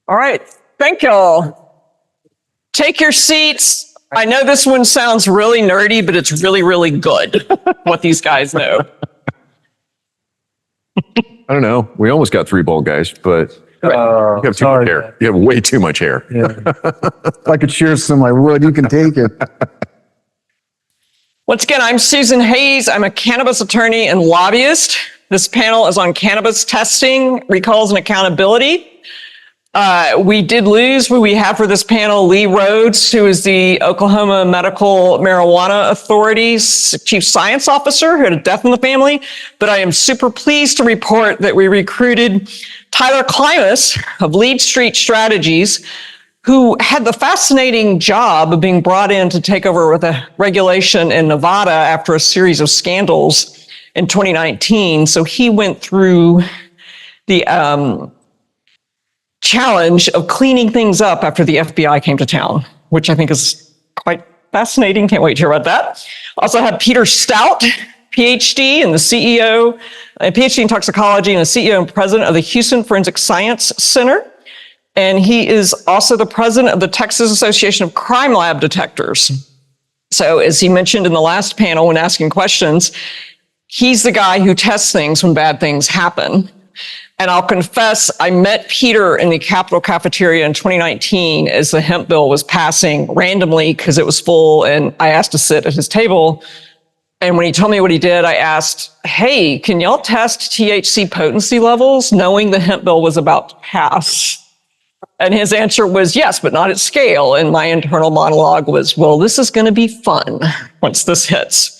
All right, thank y'all. Take your seats. I know this one sounds really nerdy, but it's really, really good what these guys know. I don't know. We almost got 3 bald guys, but you have too much hair. You have way too much hair. Yeah. If I could share some, I would. You can take it. Once again, I'm Susan Hayes. I'm a cannabis attorney and lobbyist. This panel is on cannabis testing, recalls, and accountability. We did lose who we have for this panel, Lee Rhoades, who is the Oklahoma Medical Marijuana Authority's chief science officer, who had a death in the family. But I am super pleased to report that we recruited Tyler Klimas of Lead Street Strategies, who had the fascinating job of being brought in to take over with a regulation in Nevada after a series of scandals in 2019. So he went through the challenge of cleaning things up after the FBI came to town, which I think is quite fascinating. Can't wait to hear about that. Also have Peter Stout, PhD and the CEO, PhD in toxicology and the CEO and president of the Houston Forensic Science Center. And he is also the president of the Texas Association of Crime Lab Detectors. So as he mentioned in the last panel when asking questions, he's the guy who tests things when bad things happen. And I'll confess, I met Peter in the Capitol cafeteria in 2019 as the hemp bill was passing randomly because it was full, and I asked to sit at his table. And when he told me what he did, I asked, hey, can y'all test THC potency levels knowing the hemp bill was about to pass? And his answer was yes, but not at scale. And my internal monologue was, well, this is going to be fun once this hits.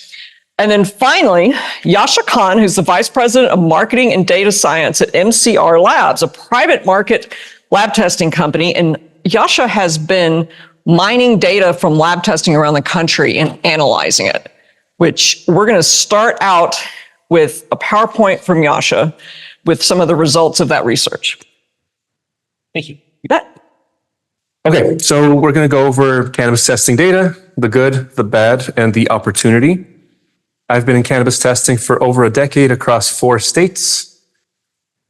And then finally, Yasha Kahn, who's the vice president of marketing and data science at MCR Labs, a private market lab testing company. And Yasha has been mining data from lab testing around the country and analyzing it, which we're going to start out with a PowerPoint from Yasha with some of the results of that research. Thank you. You bet. Okay, so we're going to go over cannabis testing data, the good, the bad, and the opportunity. I've been in cannabis testing for over a decade across 4 states.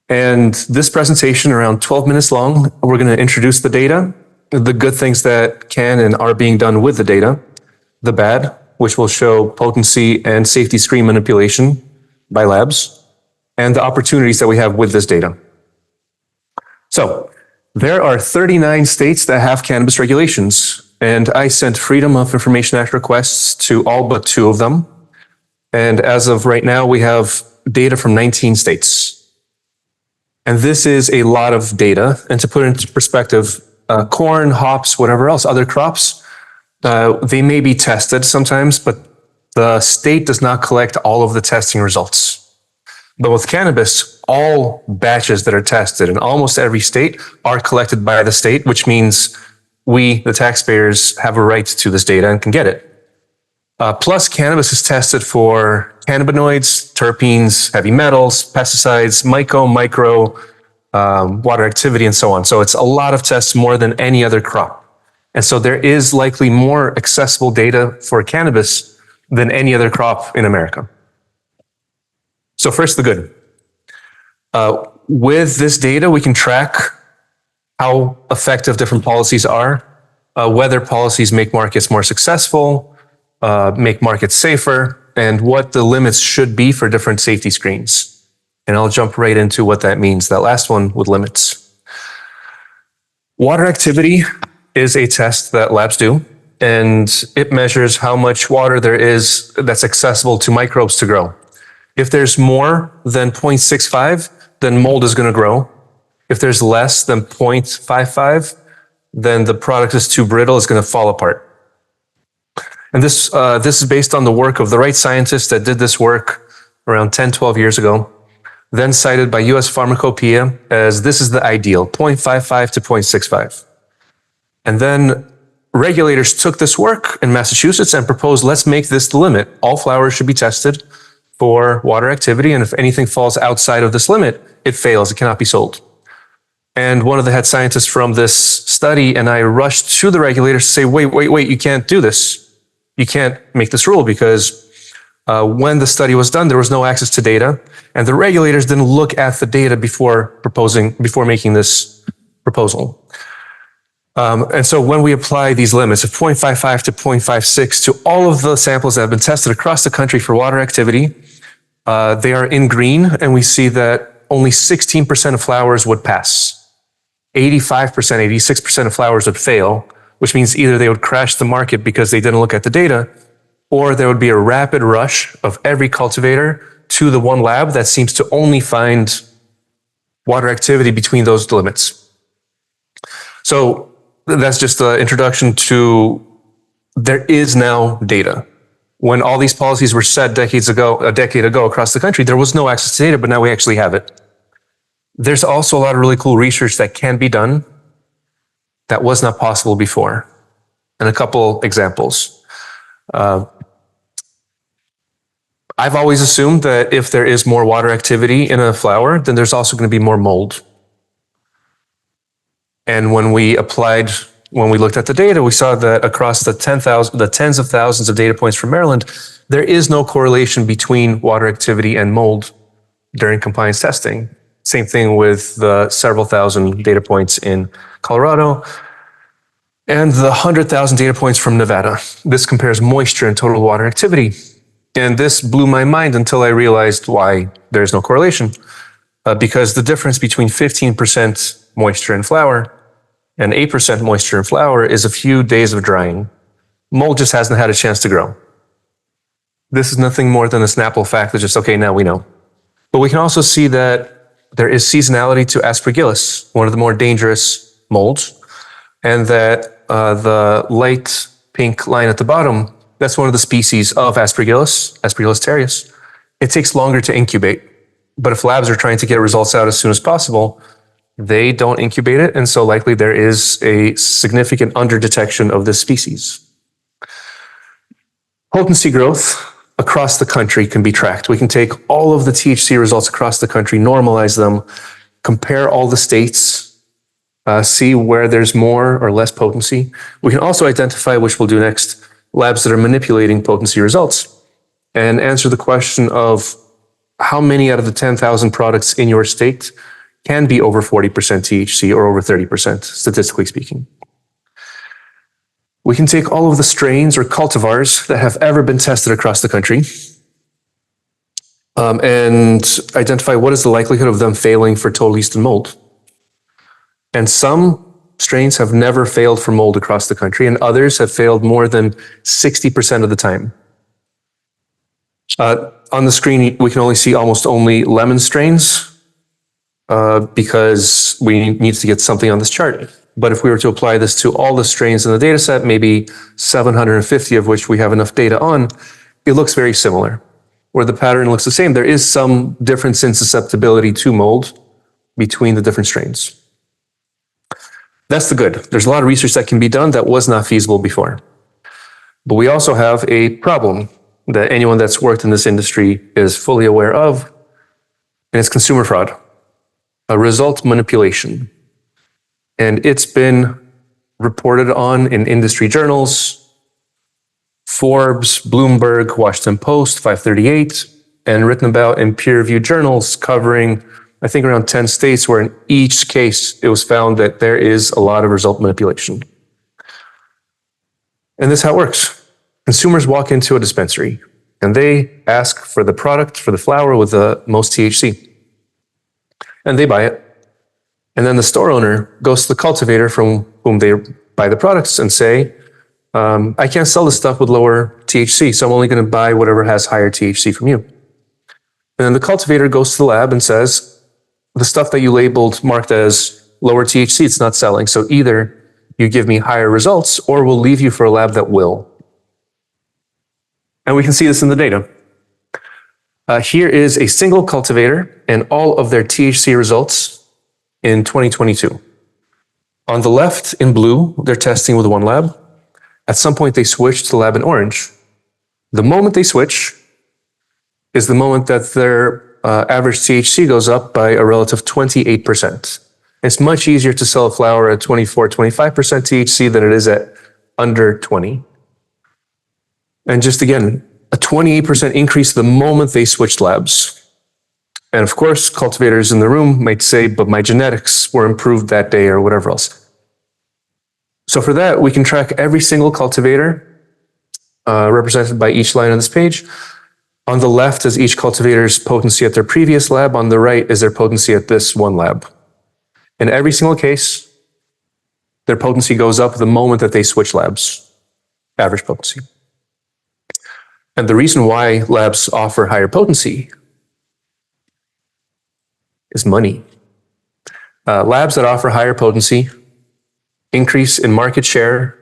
And this presentation, around 12 minutes long, we're going to introduce the data, the good things that can and are being done with the data, the bad, which will show potency and safety screen manipulation by labs, and the opportunities that we have with this data. So there are 39 states that have cannabis regulations, and I sent Freedom of Information Act requests to all but 2 of them. And as of right now, we have data from 19 states. And this is a lot of data. And to put it into perspective, corn, hops, whatever else, other crops, they may be tested sometimes, but the state does not collect all of the testing results. But with cannabis, all batches that are tested in almost every state are collected by the state, which means we, the taxpayers, have a right to this data and can get it. Plus, cannabis is tested for cannabinoids, terpenes, heavy metals, pesticides, myco, micro, water activity, and so on. So it's a lot of tests, more than any other crop. And so there is likely more accessible data for cannabis than any other crop in America. So first, the good. With this data, we can track how effective different policies are, whether policies make markets more successful, make markets safer, and what the limits should be for different safety screens. And I'll jump right into what that means, that last one with limits. Water activity is a test that labs do, and it measures how much water there is that's accessible to microbes to grow. If there's more than 0.65, then mold is going to grow. If there's less than 0.55, then the product is too brittle, it's going to fall apart. And this is based on the work of the right scientists that did this work around 10, 12 years ago, then cited by US Pharmacopoeia as this is the ideal, 0.55 to 0.65. And then regulators took this work in Massachusetts and proposed, let's make this the limit. All flowers should be tested for water activity, and if anything falls outside of this limit, it fails, it cannot be sold. And one of the head scientists from this study and I rushed to the regulators to say, wait, you can't do this. You can't make this rule because when the study was done, there was no access to data, and the regulators didn't look at the data before making this proposal. And so when we apply these limits of 0.55 to 0.56 to all of the samples that have been tested across the country for water activity, they are in green, and we see that only 16% of flowers would pass. 85%, 86% of flowers would fail, which means either they would crash the market because they didn't look at the data, or there would be a rapid rush of every cultivator to the one lab that seems to only find water activity between those limits. So that's just the introduction to there is now data. When all these policies were set a decade ago across the country, there was no access to data, but now we actually have it. There's also a lot of really cool research that can be done that was not possible before. And a couple examples. I've always assumed that if there is more water activity in a flower, then there's also going to be more mold. And when we looked at the data, we saw that across the tens of thousands of data points from Maryland, there is no correlation between water activity and mold during compliance testing. Same thing with the several thousand data points in Colorado and the 100,000 data points from Nevada. This compares moisture and total water activity. And this blew my mind until I realized why there's no correlation. Because the difference between 15% moisture in flower and 8% moisture in flower is a few days of drying. Mold just hasn't had a chance to grow. This is nothing more than a Snapple fact that just, okay, now we know. But we can also see that there is seasonality to Aspergillus, one of the more dangerous molds, and that the light pink line at the bottom, that's one of the species of Aspergillus terreus. It takes longer to incubate, but if labs are trying to get results out as soon as possible, they don't incubate it, and so likely there is a significant underdetection of this species. Potency growth across the country can be tracked. We can take all of the THC results across the country, normalize them, compare all the states, see where there's more or less potency. We can also identify, which we'll do next, labs that are manipulating potency results and answer the question of how many out of the 10,000 products in your state can be over 40% THC or over 30%, statistically speaking. We can take all of the strains or cultivars that have ever been tested across the country and identify what is the likelihood of them failing for total yeast and mold. And some strains have never failed for mold across the country, and others have failed more than 60% of the time. On the screen, we can only see almost only lemon strains because we need to get something on this chart. But if we were to apply this to all the strains in the data set, maybe 750 of which we have enough data on, it looks very similar. Where the pattern looks the same, there is some difference in susceptibility to mold between the different strains. That's the good. There's a lot of research that can be done that was not feasible before. But we also have a problem that anyone that's worked in this industry is fully aware of, and it's consumer fraud, a result manipulation. And it's been reported on in industry journals, Forbes, Bloomberg, Washington Post, 538, and written about in peer-reviewed journals covering, I think, around 10 states, where in each case it was found that there is a lot of result manipulation. And this is how it works. Consumers walk into a dispensary and they ask for the product, for the flower with the most THC. And they buy it. And then the store owner goes to the cultivator from whom they buy the products and say, I can't sell this stuff with lower THC, so I'm only going to buy whatever has higher THC from you. And then the cultivator goes to the lab and says, the stuff that you labeled marked as lower THC, it's not selling. So either you give me higher results or we'll leave you for a lab that will. And we can see this in the data. Here is a single cultivator and all of their THC results in 2022. On the left in blue, they're testing with one lab. At some point, they switch to the lab in orange. The moment they switch is the moment that their average THC goes up by a relative 28%. It's much easier to sell a flower at 24, 25% THC than it is at under 20. And just again, a 28% increase the moment they switched labs. And of course, cultivators in the room might say, but my genetics were improved that day or whatever else. So for that, we can track every single cultivator represented by each line on this page. On the left is each cultivator's potency at their previous lab. On the right is their potency at this one lab. In every single case, their potency goes up the moment that they switch labs, average potency. And the reason why labs offer higher potency is money. Labs that offer higher potency increase in market share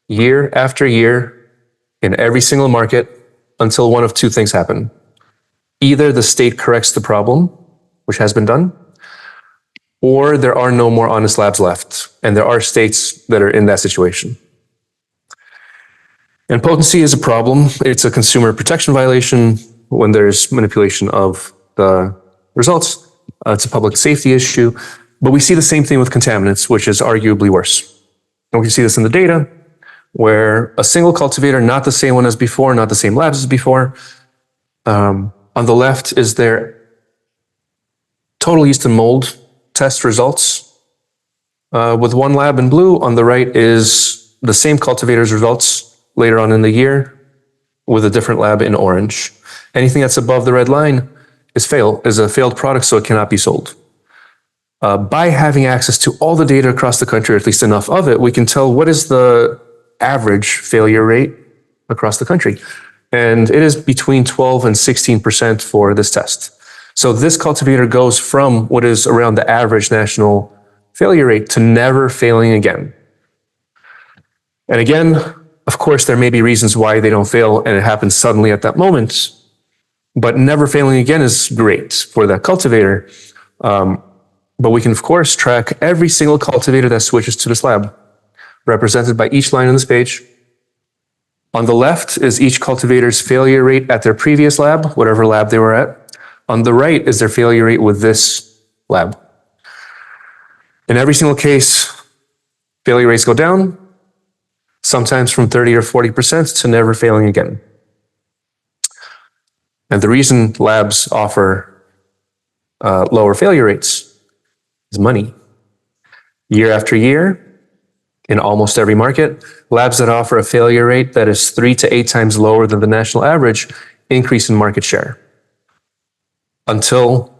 year after year in every single market until one of two things happen. Either the state corrects the problem, which has been done, or there are no more honest labs left. And there are states that are in that situation. And potency is a problem. It's a consumer protection violation when there's manipulation of the results. It's a public safety issue. But we see the same thing with contaminants, which is arguably worse. And we can see this in the data, where a single cultivator, not the same one as before, not the same labs as before. On the left is their total yeast and mold test results. With one lab in blue, on the right is the same cultivator's results later on in the year with a different lab in orange. Anything that's above the red line is a failed product, so it cannot be sold. By having access to all the data across the country, or at least enough of it, we can tell what is the average failure rate across the country. And it is between 12 and 16% for this test. So this cultivator goes from what is around the average national failure rate to never failing again. And again, of course, there may be reasons why they don't fail and it happens suddenly at that moment, but never failing again is great for that cultivator. But we can, of course, track every single cultivator that switches to this lab, represented by each line on this page. On the left is each cultivator's failure rate at their previous lab, whatever lab they were at. On the right is their failure rate with this lab. In every single case, failure rates go down, sometimes from 30 or 40% to never failing again. And the reason labs offer lower failure rates is money. Year after year, in almost every market, labs that offer a failure rate that is 3 to 8 times lower than the national average increase in market share. Until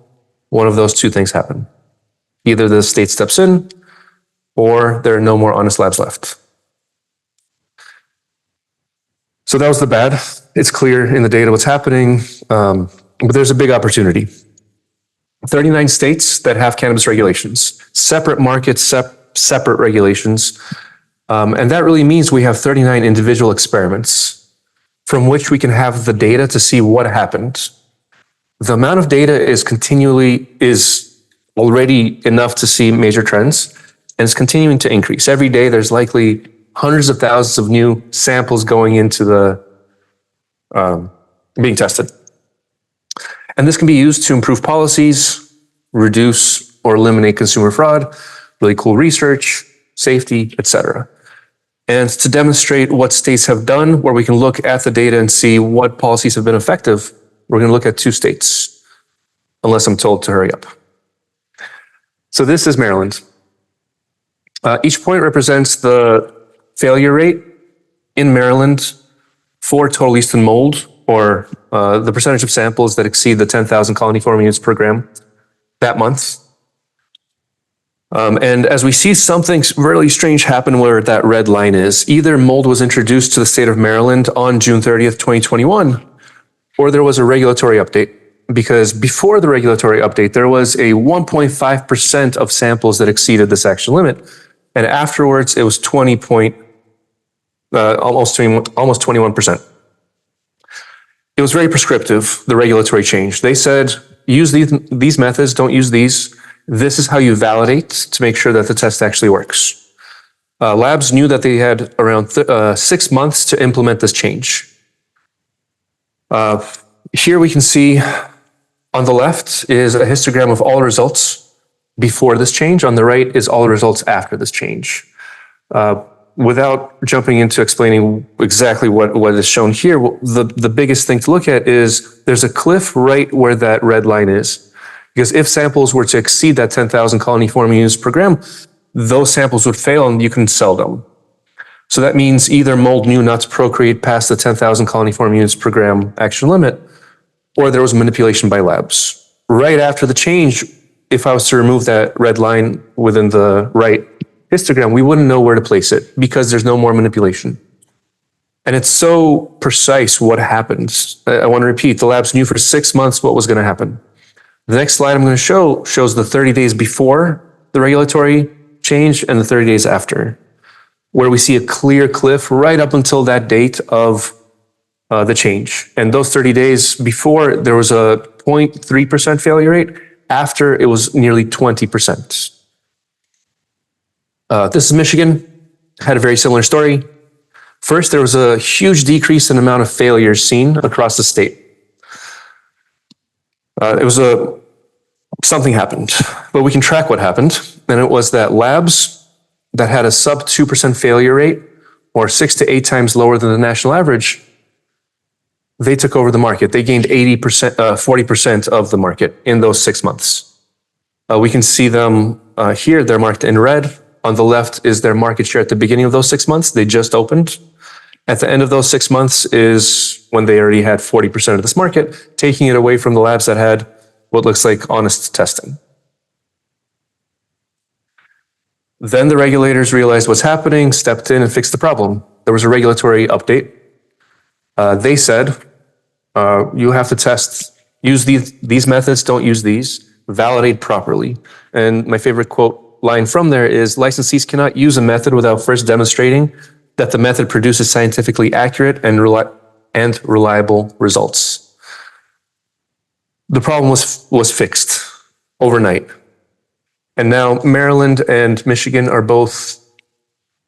one of those two things happen. Either the state steps in, or there are no more honest labs left. So that was the bad. It's clear in the data what's happening, but there's a big opportunity. 39 states that have cannabis regulations, separate markets, separate regulations. And that really means we have 39 individual experiments from which we can have the data to see what happened. The amount of data is already enough to see major trends, and it's continuing to increase. Every day there's likely hundreds of thousands of new samples going into the being tested. And this can be used to improve policies, reduce or eliminate consumer fraud, really cool research, safety, etc. And to demonstrate what states have done, where we can look at the data and see what policies have been effective, we're going to look at 2 states, unless I'm told to hurry up. So this is Maryland. Each point represents the failure rate in Maryland for total yeast and mold, or the percentage of samples that exceed the 10,000 colony forming units per gram that month. And as we see something really strange happen where that red line is, either mold was introduced to the state of Maryland on June 30th, 2021, or there was a regulatory update. Because before the regulatory update, there was a 1.5% of samples that exceeded this action limit. And afterwards, it was almost 21%. It was very prescriptive, the regulatory change. They said, use these methods, don't use these. This is how you validate to make sure that the test actually works. Labs knew that they had around 6 months to implement this change. Here we can see on the left is a histogram of all results before this change. On the right is all the results after this change. Without jumping into explaining exactly what is shown here, the biggest thing to look at is there's a cliff right where that red line is. Because if samples were to exceed that 10,000 colony forming units per gram, those samples would fail and you couldn't sell them. So that means either mold knew not to procreate past the 10,000 colony form units per gram action limit, or there was manipulation by labs. Right after the change, if I was to remove that red line within the right histogram, we wouldn't know where to place it because there's no more manipulation. And it's so precise what happens. I want to repeat, the labs knew for 6 months what was going to happen. The next slide I'm going to show shows the 30 days before the regulatory change and the 30 days after, where we see a clear cliff right up until that date of the change. And those 30 days before, there was a 0.3% failure rate. After, it was nearly 20%. This is Michigan, had a very similar story. First, there was a huge decrease in the amount of failures seen across the state. Something happened, but we can track what happened. And it was that labs that had a sub 2% failure rate, or 6 to 8 times lower than the national average, they took over the market. They gained 40% of the market in those 6 months. We can see them here, they're marked in red. On the left is their market share at the beginning of those 6 months. They just opened. At the end of those 6 months is when they already had 40% of this market, taking it away from the labs that had what looks like honest testing. Then the regulators realized what's happening, stepped in and fixed the problem. There was a regulatory update. They said, you have to test, use these methods, don't use these, validate properly. And my favorite line from there is, licensees cannot use a method without first demonstrating that the method produces scientifically accurate and reliable results. The problem was fixed overnight. And now Maryland and Michigan are both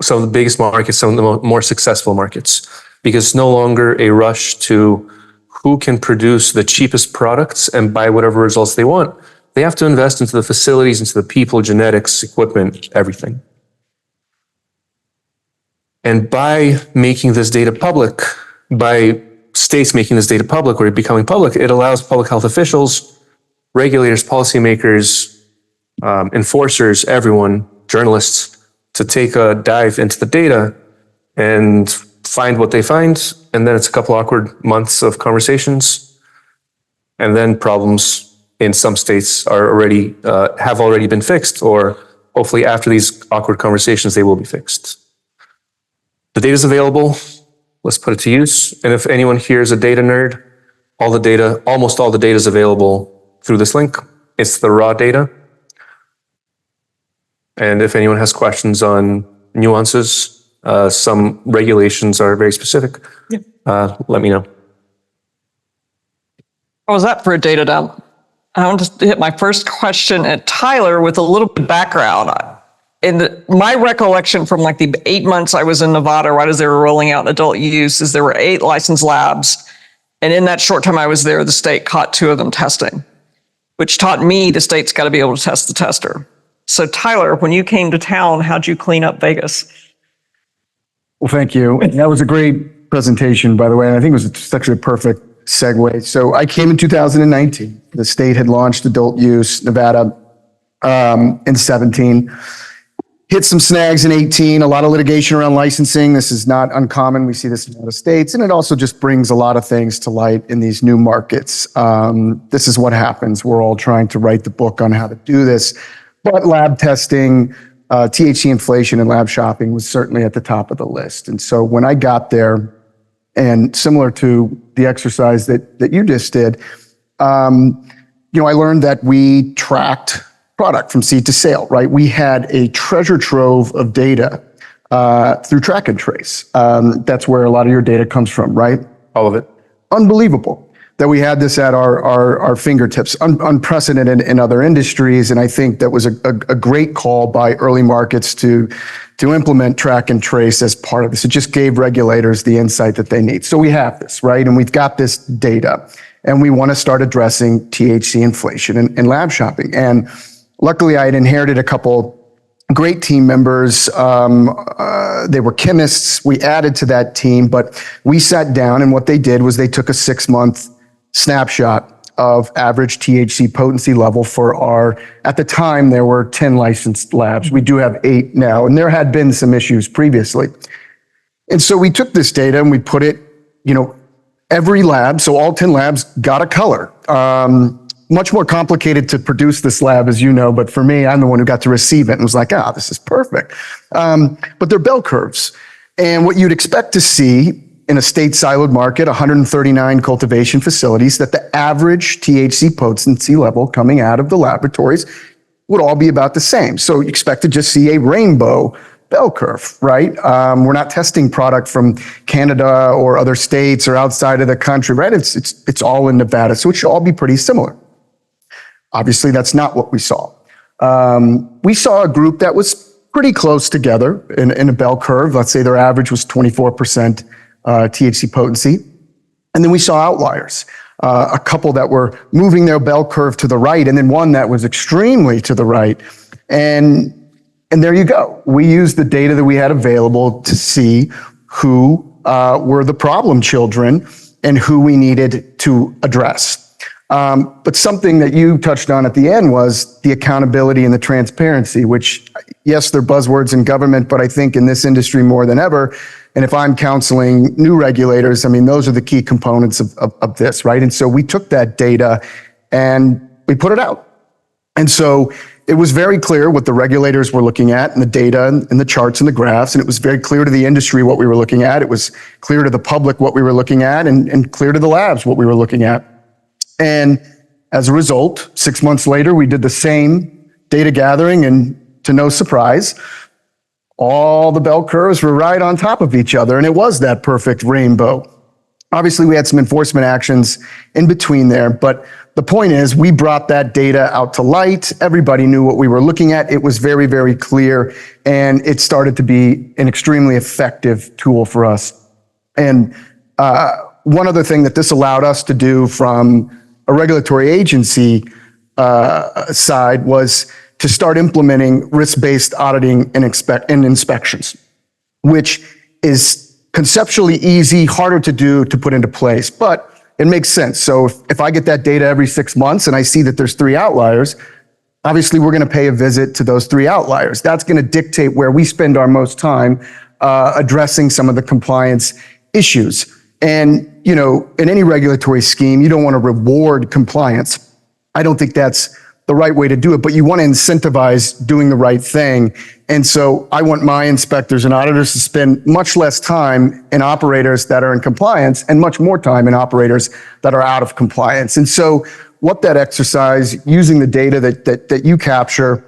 some of the biggest markets, some of the more successful markets, because it's no longer a rush to who can produce the cheapest products and buy whatever results they want. They have to invest into the facilities, into the people, genetics, equipment, everything. And by making this data public, by states making this data public or becoming public, it allows public health officials, regulators, policymakers, enforcers, everyone, journalists, to take a dive into the data and find what they find. And then it's a couple awkward months of conversations. And then problems in some states are have already been fixed, or hopefully after these awkward conversations, they will be fixed. The data is available. Let's put it to use. And if anyone here is a data nerd, almost all the data is available through this link. It's the raw data. And if anyone has questions on nuances, some regulations are very specific. Let me know. How was that for a data dump? I want to hit my first question at Tyler with a little bit of background. My recollection from like the 8 months I was in Nevada right as they were rolling out adult use is there were 8 licensed labs. And in that short time I was there, the state caught 2 of them testing, which taught me the state's got to be able to test the tester. So Tyler, when you came to town, how'd you clean up Vegas? Well, thank you. That was a great presentation, by the way. And I think it was just actually a perfect segue. So I came in 2019. The state had launched adult use, Nevada, in 17. Hit some snags in 18, a lot of litigation around licensing. This is not uncommon. We see this in a lot of states. And it also just brings a lot of things to light in these new markets. This is what happens. We're all trying to write the book on how to do this. But lab testing, THC inflation and lab shopping was certainly at the top of the list. And so when I got there, and similar to the exercise that you just did, I learned that we tracked product from seed to sale, right? We had a treasure trove of data through track and trace. That's where a lot of your data comes from, right? All of it. Unbelievable that we had this at our fingertips, unprecedented in other industries. And I think that was a great call by early markets to implement track and trace as part of this. It just gave regulators the insight that they need. So we have this, right? And we've got this data, and we want to start addressing THC inflation and lab shopping. And luckily I had inherited a couple great team members. They were chemists. We added to that team, but we sat down, and what they did was they took a 6-month snapshot of average THC potency level for at the time, there were 10 licensed labs. We do have 8 now, and there had been some issues previously. And so we took this data and we put it, every lab, so all 10 labs got a color. Much more complicated to produce this lab, as you know, but for me, I'm the one who got to receive it and was like, this is perfect. But they're bell curves. And what you'd expect to see in a state siloed market, 139 cultivation facilities, that the average THC potency level coming out of the laboratories would all be about the same. So you expect to just see a rainbow bell curve, right? We're not testing product from Canada or other states or outside of the country, right? It's all in Nevada, so it should all be pretty similar. Obviously, that's not what we saw. We saw a group that was pretty close together in a bell curve. Let's say their average was 24% THC potency. And then we saw outliers, a couple that were moving their bell curve to the right, and then one that was extremely to the right. And there you go. We used the data that we had available to see who were the problem children and who we needed to address. But something that you touched on at the end was the accountability and the transparency, which, yes, they're buzzwords in government, but I think in this industry more than ever, and if I'm counseling new regulators, those are the key components of this, right? And so we took that data and we put it out. And so it was very clear what the regulators were looking at and the data and the charts and the graphs. And it was very clear to the industry what we were looking at. It was clear to the public what we were looking at and clear to the labs what we were looking at. And as a result, 6 months later, we did the same data gathering, and to no surprise, all the bell curves were right on top of each other. And it was that perfect rainbow. Obviously, we had some enforcement actions in between there, but the point is we brought that data out to light. Everybody knew what we were looking at. It was very, very clear, and it started to be an extremely effective tool for us. And one other thing that this allowed us to do from a regulatory agency side was to start implementing risk-based auditing and inspections, which is conceptually easy, harder to do, to put into place, but it makes sense. So if I get that data every 6 months and I see that there's 3 outliers, obviously we're going to pay a visit to those 3 outliers. That's going to dictate where we spend our most time addressing some of the compliance issues. And, in any regulatory scheme, you don't want to reward compliance. I don't think that's the right way to do it, but you want to incentivize doing the right thing. And so I want my inspectors and auditors to spend much less time in operators that are in compliance and much more time in operators that are out of compliance. And so what that exercise, using the data that you capture,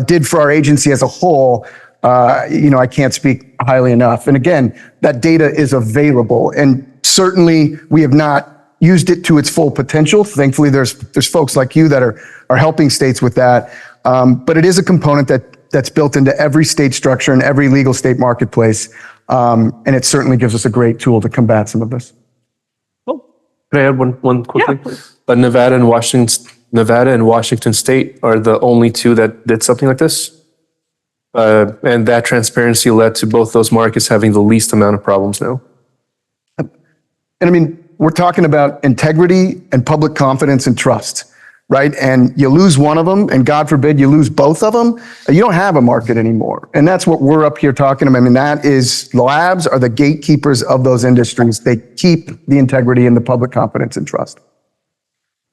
did for our agency as a whole, I can't speak highly enough. And again, that data is available, and certainly we have not used it to its full potential. Thankfully, there's folks like you that are helping states with that. But it is a component that's built into every state structure and every legal state marketplace. And it certainly gives us a great tool to combat some of this. Can I add one quick Yeah, thing? please. Nevada and Washington State are the only 2 that did something like this. And that transparency led to both those markets having the least amount of problems now. And we're talking about integrity and public confidence and trust, right? And you lose one of them, and God forbid you lose both of them, you don't have a market anymore. And that's what we're up here talking about. That is, the labs are the gatekeepers of those industries. They keep the integrity and the public confidence and trust.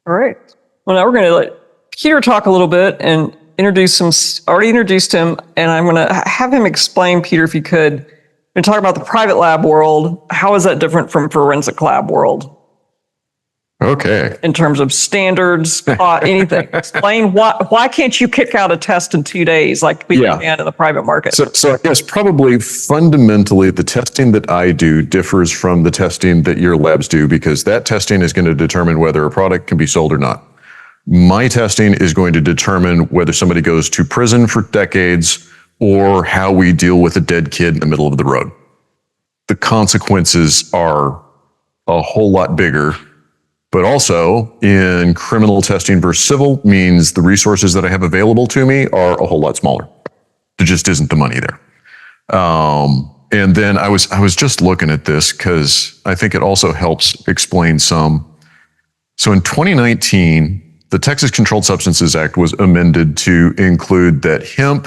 All right. Well, now we're going to let Peter talk a little bit and introduce him. Already introduced him, and I'm going to have him explain, Peter, if you could, when talk about the private lab world, how is that different from forensic lab world? Okay. In terms of standards, anything. Explain why can't you kick out a test in 2 days like we can in the private market? So I guess probably fundamentally the testing that I do differs from the testing that your labs do, because that testing is going to determine whether a product can be sold or not. My testing is going to determine whether somebody goes to prison for decades or how we deal with a dead kid in the middle of the road. The consequences are a whole lot bigger, but also in criminal testing versus civil means the resources that I have available to me are a whole lot smaller. There just isn't the money there. And then I was just looking at this because I think it also helps explain some. So in 2019, the Texas Controlled Substances Act was amended to include that hemp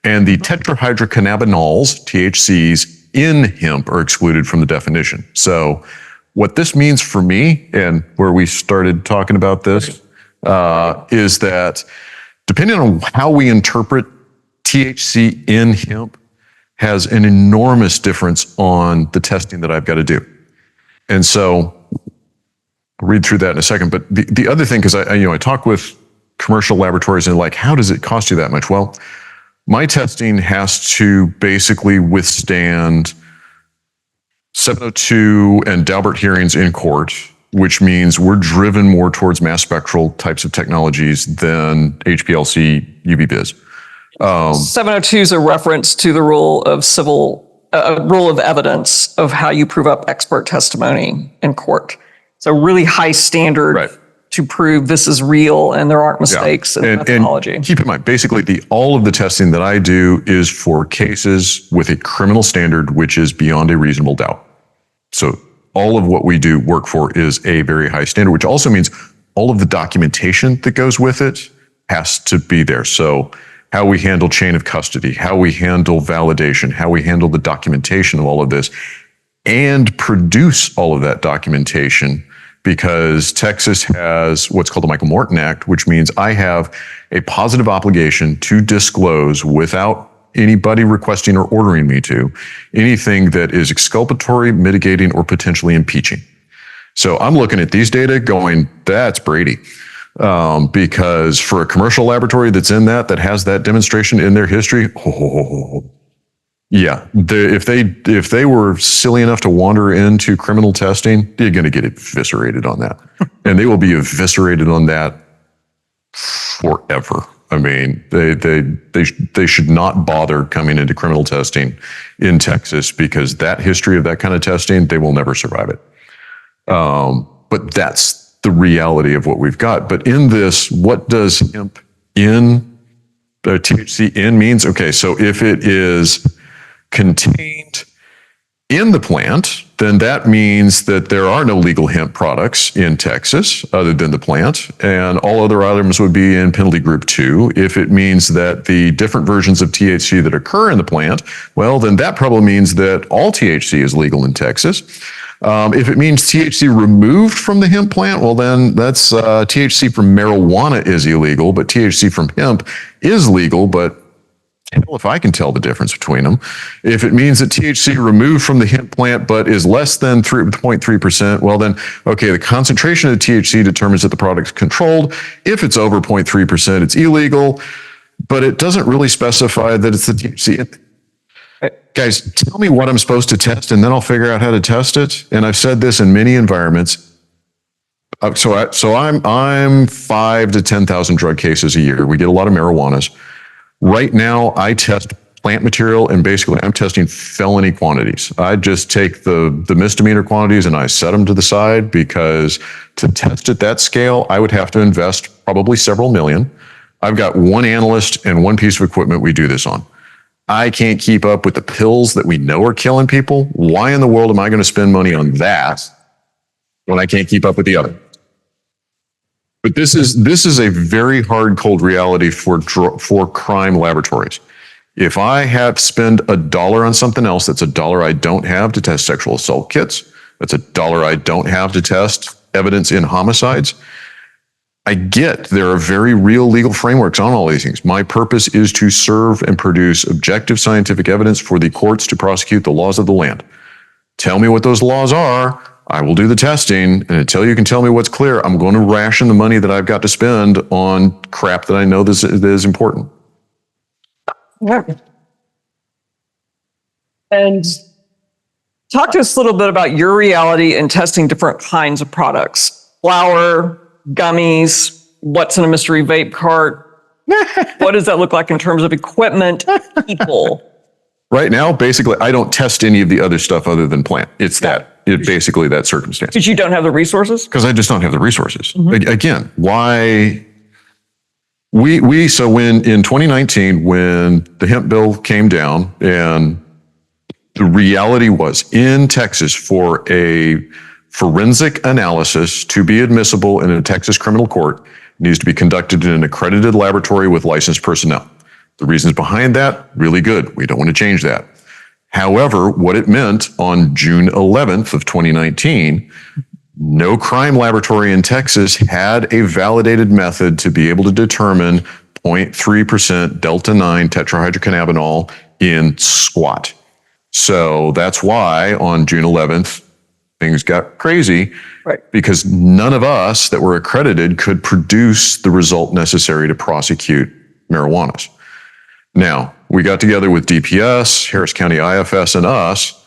and the tetrahydrocannabinols, THCs, in hemp are excluded from the definition. So what this means for me, and where we started talking about this, is that depending on how we interpret THC in hemp has an enormous difference on the testing that I've got to do. And so I'll read through that in a second. But the other thing, because I talk with commercial laboratories and like, how does it cost you that much? Well, my testing has to basically withstand 702 and Daubert hearings in court, which means we're driven more towards mass spectral types of technologies than HPLC UV biz. 702 is a reference to the rule of evidence of how you prove up expert testimony in court. It's a really high standard to prove this is real and there aren't mistakes in the methodology. And keep in mind, basically all of the testing that I do is for cases with a criminal standard, which is beyond a reasonable doubt. So all of what we do work for is a very high standard, which also means all of the documentation that goes with it has to be there. So how we handle chain of custody, how we handle validation, how we handle the documentation of all of this, and produce all of that documentation, because Texas has what's called the Michael Morton Act, which means I have a positive obligation to disclose without anybody requesting or ordering me to anything that is exculpatory, mitigating, or potentially impeaching. So I'm looking at these data going, that's Brady. Because for a commercial laboratory that's in that has that demonstration in their history, yeah, if they were silly enough to wander into criminal testing, they're going to get eviscerated on that. And they will be eviscerated on that forever. I mean, they should not bother coming into criminal testing in Texas, because that history of that kind of testing, they will never survive it. But that's the reality of what we've got. But in this, what does hemp in, THC in means? Okay, so if it is contained in the plant, then that means that there are no legal hemp products in Texas other than the plant, and all other items would be in penalty group 2. If it means that the different versions of THC that occur in the plant, well, then that probably means that all THC is legal in Texas. If it means THC removed from the hemp plant, well, then that's THC from marijuana is illegal, but THC from hemp is legal, but hell if I can tell the difference between them. If it means that THC removed from the hemp plant but is less than 0.3%, well then, okay, the concentration of THC determines that the product's controlled. If it's over 0.3%, it's illegal, but it doesn't really specify that it's the THC. Guys, tell me what I'm supposed to test, and then I'll figure out how to test it. And I've said this in many environments. So I'm 5 to 10,000 drug cases a year. We get a lot of marijuanas. Right now, I test plant material, and basically I'm testing felony quantities. I just take the misdemeanor quantities and I set them to the side, because to test at that scale, I would have to invest probably several million. I've got one analyst and one piece of equipment we do this on. I can't keep up with the pills that we know are killing people. Why in the world am I going to spend money on that when I can't keep up with the other? But this is a very hard, cold reality for crime laboratories. If I have spend $1 on something else, that's $1 I don't have to test sexual assault kits. That's $1 I don't have to test evidence in homicides. I get there are very real legal frameworks on all these things. My purpose is to serve and produce objective scientific evidence for the courts to prosecute the laws of the land. Tell me what those laws are. I will do the testing, and until you can tell me what's clear, I'm going to ration the money that I've got to spend on crap that I know that is important. And talk to us a little bit about your reality in testing different kinds of products. Flour, gummies, what's in a mystery vape cart? What does that look like in terms of equipment, people? Right now, basically, I don't test any of the other stuff other than plant. It's basically that circumstance. Because you don't have the resources? Because I just don't have the resources. Mm-hmm. Again, why so when in 2019, when the hemp bill came down, and the reality was in Texas, for a forensic analysis to be admissible in a Texas criminal court, needs to be conducted in an accredited laboratory with licensed personnel. The reasons behind that, really good. We don't want to change that. However, what it meant on June 11th of 2019, no crime laboratory in Texas had a validated method to be able to determine 0.3% delta 9 tetrahydrocannabinol in squat. So that's why on June 11th, things got crazy, Right. because none of us that were accredited could produce the result necessary to prosecute marijuanas. Now, we got together with DPS, Harris County IFS, and us.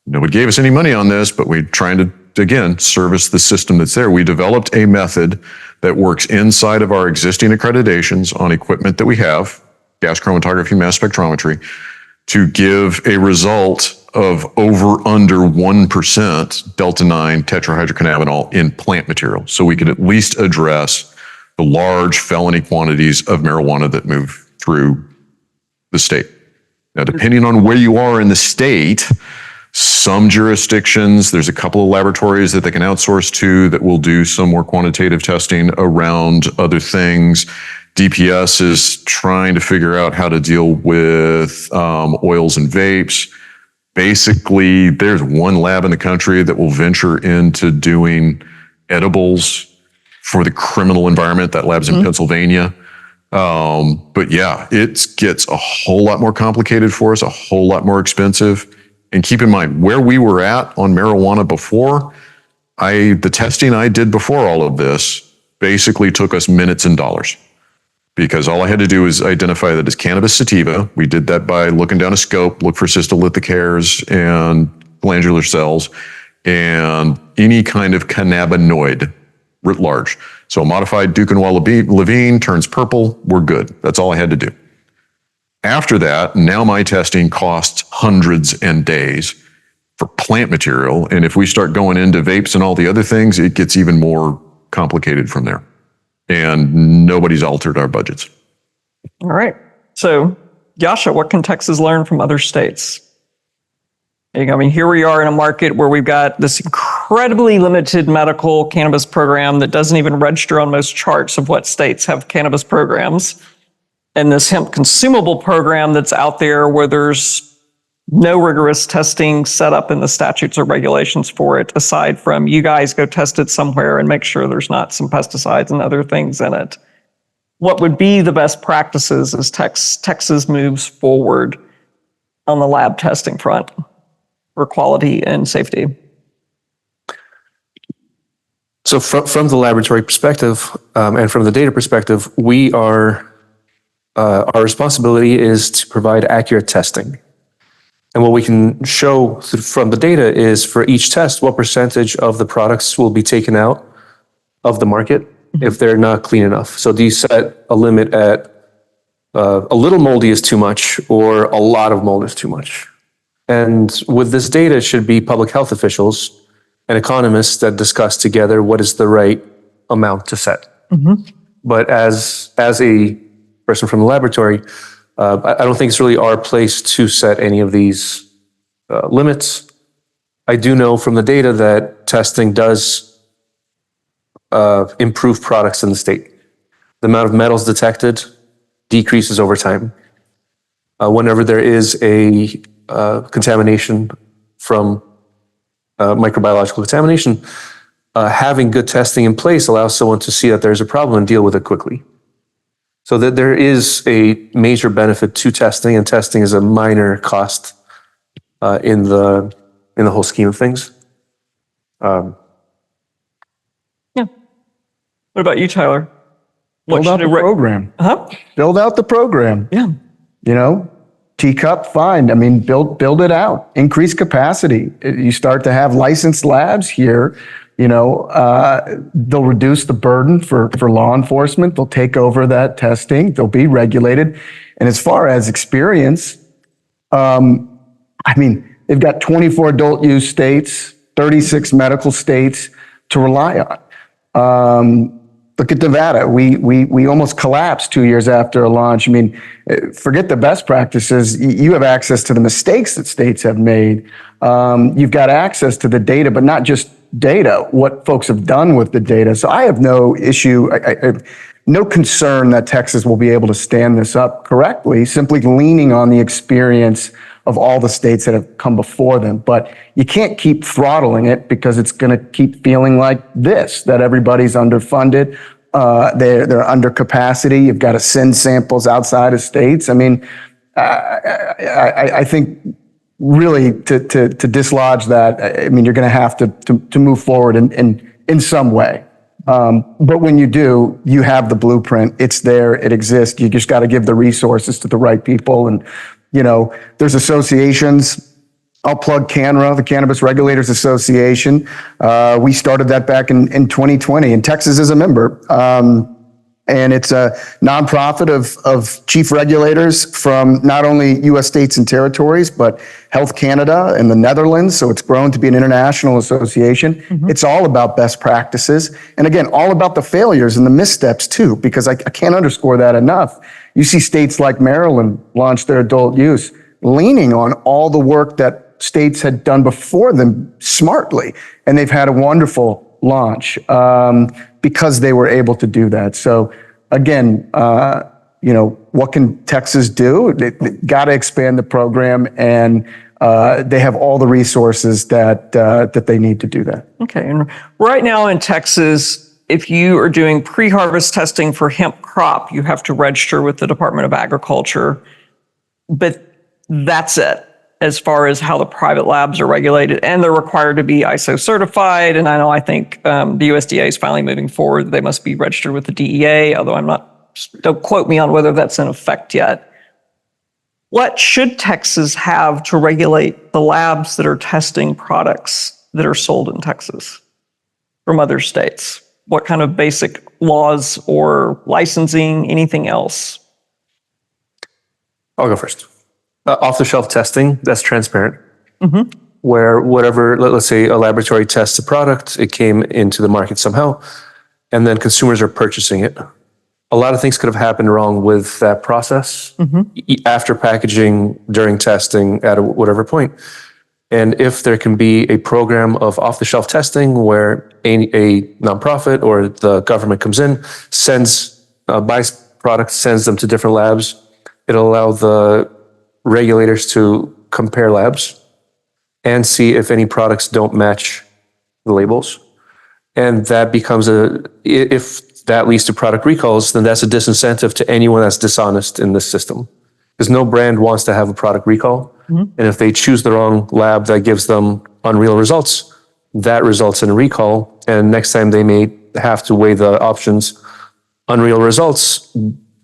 Nobody gave us any money on this, but we're trying to, again, service the system that's there. We developed a method that works inside of our existing accreditations on equipment that we have, gas chromatography, mass spectrometry, to give a result of over under 1% delta 9 tetrahydrocannabinol in plant material. So we could at least address the large felony quantities of marijuana that move through the state. Now, depending on where you are in the state, some jurisdictions, there's a couple of laboratories that they can outsource to that will do some more quantitative testing around other things. DPS is trying to figure out how to deal with oils and vapes. Basically, there's one lab in the country that will venture into doing edibles for the criminal environment. That lab's in Pennsylvania. But yeah, it gets a whole lot more complicated for us, a whole lot more expensive. And keep in mind, where we were at on marijuana before, the testing I did before all of this basically took us minutes and dollars. Because all I had to do is identify that as cannabis sativa. We did that by looking down a scope, look for cystolytic hairs and glandular cells, and any kind of cannabinoid writ large. So a modified Duquesnoy-Levine turns purple, we're good. That's all I had to do. After that, now my testing costs hundreds and days for plant material. And if we start going into vapes and all the other things, it gets even more complicated from there. And nobody's altered our budgets. All right. So, Yasha, what can Texas learn from other states? I mean, here we are in a market where we've got this incredibly limited medical cannabis program that doesn't even register on most charts of what states have cannabis programs. And this hemp consumable program that's out there where there's no rigorous testing set up in the statutes or regulations for it, aside from you guys go test it somewhere and make sure there's not some pesticides and other things in it. What would be the best practices as Texas moves forward on the lab testing front for quality and safety? So from the laboratory perspective and from the data perspective, our responsibility is to provide accurate testing. And what we can show from the data is for each test, what percentage of the products will be taken out of the market if they're not clean enough. So do you set a limit at a little moldy is too much or a lot of mold is too much? And with this data, it should be public health officials and economists that discuss together what is the right amount to set. But as a person from the laboratory, I don't think it's really our place to set any of these limits. I do know from the data that testing does improve products in the state. The amount of metals detected decreases over time. Whenever there is a contamination from microbiological contamination, having good testing in place allows someone to see that there's a problem and deal with it quickly. So that there is a major benefit to testing, and testing is a minor cost in the whole scheme of things. Yeah. What about you, Tyler? Build out the program. Build out the program. Yeah. You know, teacup, fine. I mean, build it out. Increase capacity. You start to have licensed labs here. You know, they'll reduce the burden for law enforcement. They'll take over that testing. They'll be regulated. And as far as experience, I mean, they've got 24 adult use states, 36 medical states to rely on. Look at Nevada. We almost collapsed 2 years after a launch. I mean, forget the best practices. You have access to the mistakes that states have made. You've got access to the data, but not just data, what folks have done with the data. So I have no issue, no concern that Texas will be able to stand this up correctly, simply leaning on the experience of all the states that have come before them. But you can't keep throttling it because it's going to keep feeling like this, that everybody's underfunded. They're under capacity. You've got to send samples outside of states. I mean, I think really to dislodge that, I mean, you're going to have to move forward in some way. But when you do, you have the blueprint. It's there. It exists. You just got to give the resources to the right people. And, you know, there's associations. I'll plug CANRA, the Cannabis Regulators Association. We started that back in 2020, and Texas is a member. And it's a nonprofit of chief regulators from not only U.S. states and territories, but Health Canada and the Netherlands. So it's grown to be an international association. It's all about best practices. And again, all about the failures and the missteps too, because I can't underscore that enough. You see states like Maryland launch their adult use, leaning on all the work that states had done before them smartly. And they've had a wonderful launch. Because they were able to do that. So again, you know, what can Texas do? They got to expand the program, and they have all the resources that they need to do that. Okay, and right now in Texas, if you are doing pre-harvest testing for hemp crop, you have to register with the Department of Agriculture, but that's it. As far as how the private labs are regulated, and they're required to be ISO certified. And I think the USDA is finally moving forward. They must be registered with the DEA, although don't quote me on whether that's in effect yet. What should Texas have to regulate the labs that are testing products that are sold in Texas from other states? What kind of basic laws or licensing, anything else? I'll go first. Off-the-shelf testing, that's transparent. Where whatever, let's say a laboratory tests a product, it came into the market somehow, and then consumers are purchasing it. A lot of things could have happened wrong with that process after packaging, during testing, at whatever point. And if there can be a program of off-the-shelf testing where a nonprofit or the government comes in, buys products, sends them to different labs, it'll allow the regulators to compare labs and see if any products don't match the labels. And that becomes if that leads to product recalls, then that's a disincentive to anyone that's dishonest in this system. Because no brand wants to have a product recall. And if they choose the wrong lab that gives them unreal results, that results in a recall. And next time they may have to weigh the options, unreal results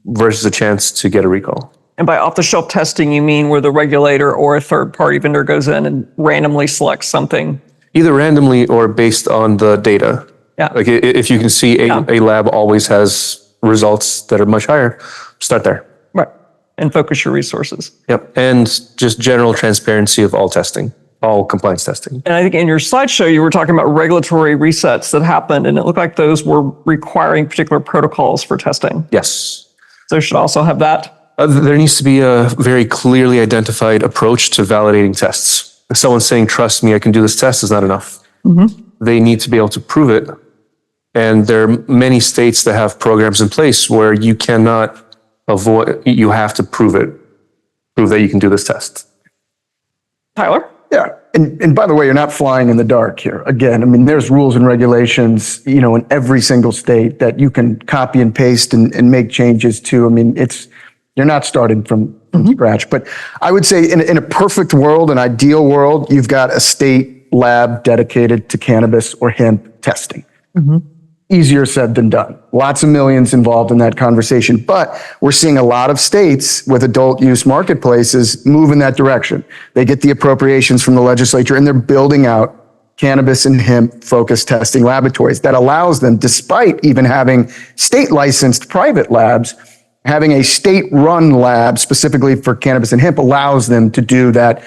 versus a chance to get a recall. And by off-the-shelf testing, you mean where the regulator or a third-party vendor goes in and randomly selects something? Either randomly or based on the data. Yeah. Like if you can see a lab always has results that are much higher, start there. Right. And focus your resources. Yep. And just general transparency of all testing, all compliance testing. And I think in your slideshow, you were talking about regulatory resets that happened, and it looked like those were requiring particular protocols for testing. Yes. So you should also have that. There needs to be a very clearly identified approach to validating tests. If someone's saying, trust me, I can do this test, is not enough. They need to be able to prove it. And there are many states that have programs in place where you cannot you have to prove that you can do this test. Tyler? Yeah. And by the way, you're not flying in the dark here. Again, I mean, there's rules and regulations, you know, in every single state that you can copy and paste and make changes to. I mean, you're not starting from scratch. But I would say in a perfect world, an ideal world, you've got a state lab dedicated to cannabis or hemp testing. Easier said than done. Lots of millions involved in that conversation. But we're seeing a lot of states with adult use marketplaces move in that direction. They get the appropriations from the legislature and they're building out cannabis and hemp focused testing laboratories that allows them, despite even having state licensed private labs, having a state-run lab specifically for cannabis and hemp allows them to do that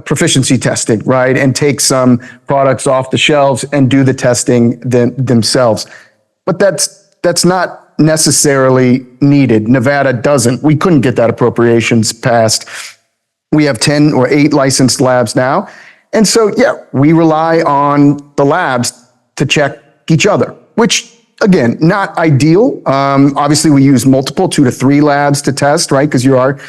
proficiency testing, right? And take some products off the shelves and do the testing themselves. But that's not necessarily needed. Nevada doesn't. We couldn't get that appropriations passed. We have 10 or 8 licensed labs now. And so, yeah, we rely on the labs to check each other, which again, not ideal. Obviously, we use multiple 2 to 3 labs to test, right? Because you are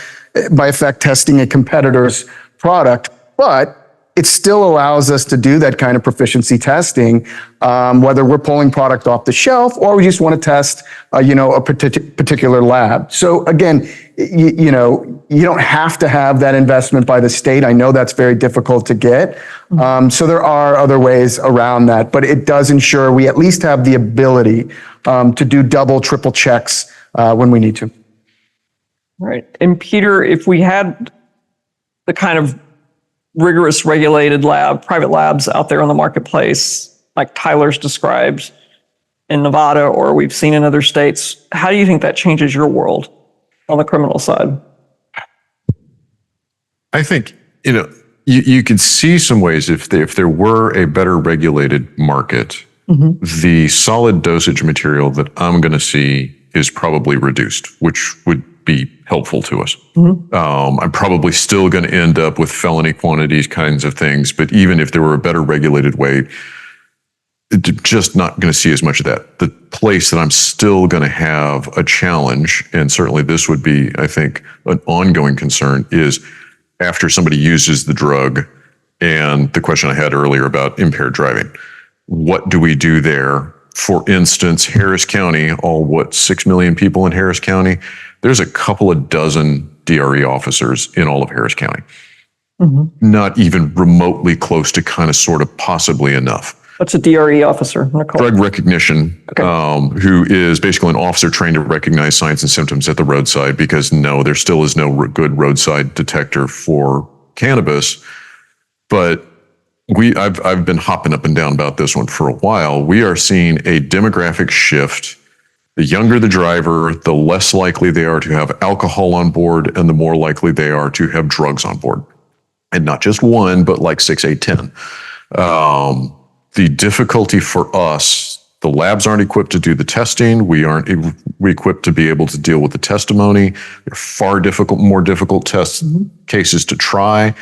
by effect testing a competitor's product, but it still allows us to do that kind of proficiency testing, whether we're pulling product off the shelf or we just want to test, a particular lab. So again, you don't have to have that investment by the state. I know that's very difficult to get. So there are other ways around that, but it does ensure we at least have the ability to do double, triple checks when we need to. Right. And Peter, if we had the kind of rigorous regulated private labs out there on the marketplace, like Tyler's described in Nevada or we've seen in other states, how do you think that changes your world on the criminal side? I think, you could see some ways if there were a better regulated market, the solid dosage material that I'm going to see is probably reduced, which would be helpful to us. I'm probably still going to end up with felony quantities kinds of things, but even if there were a better regulated way, just not going to see as much of that. The place that I'm still going to have a challenge, and certainly this would be, I think, an ongoing concern, is after somebody uses the drug, and the question I had earlier about impaired driving, what do we do there? For instance, Harris County, 6 million people in Harris County, there's a couple of dozen DRE officers in all of Harris County. Not even remotely close to kind of sort of possibly enough. What's a DRE officer, Nicole? Drug recognition, who is basically an officer trained to recognize signs and symptoms at the roadside, because no, there still is no good roadside detector for cannabis. But I've been hopping up and down about this one for a while. We are seeing a demographic shift. The younger the driver, the less likely they are to have alcohol on board, and the more likely they are to have drugs on board. And not just one, but like 6, 8, 10. The difficulty for us, the labs aren't equipped to do the testing. We aren't equipped to be able to deal with the testimony. They're more difficult cases to try.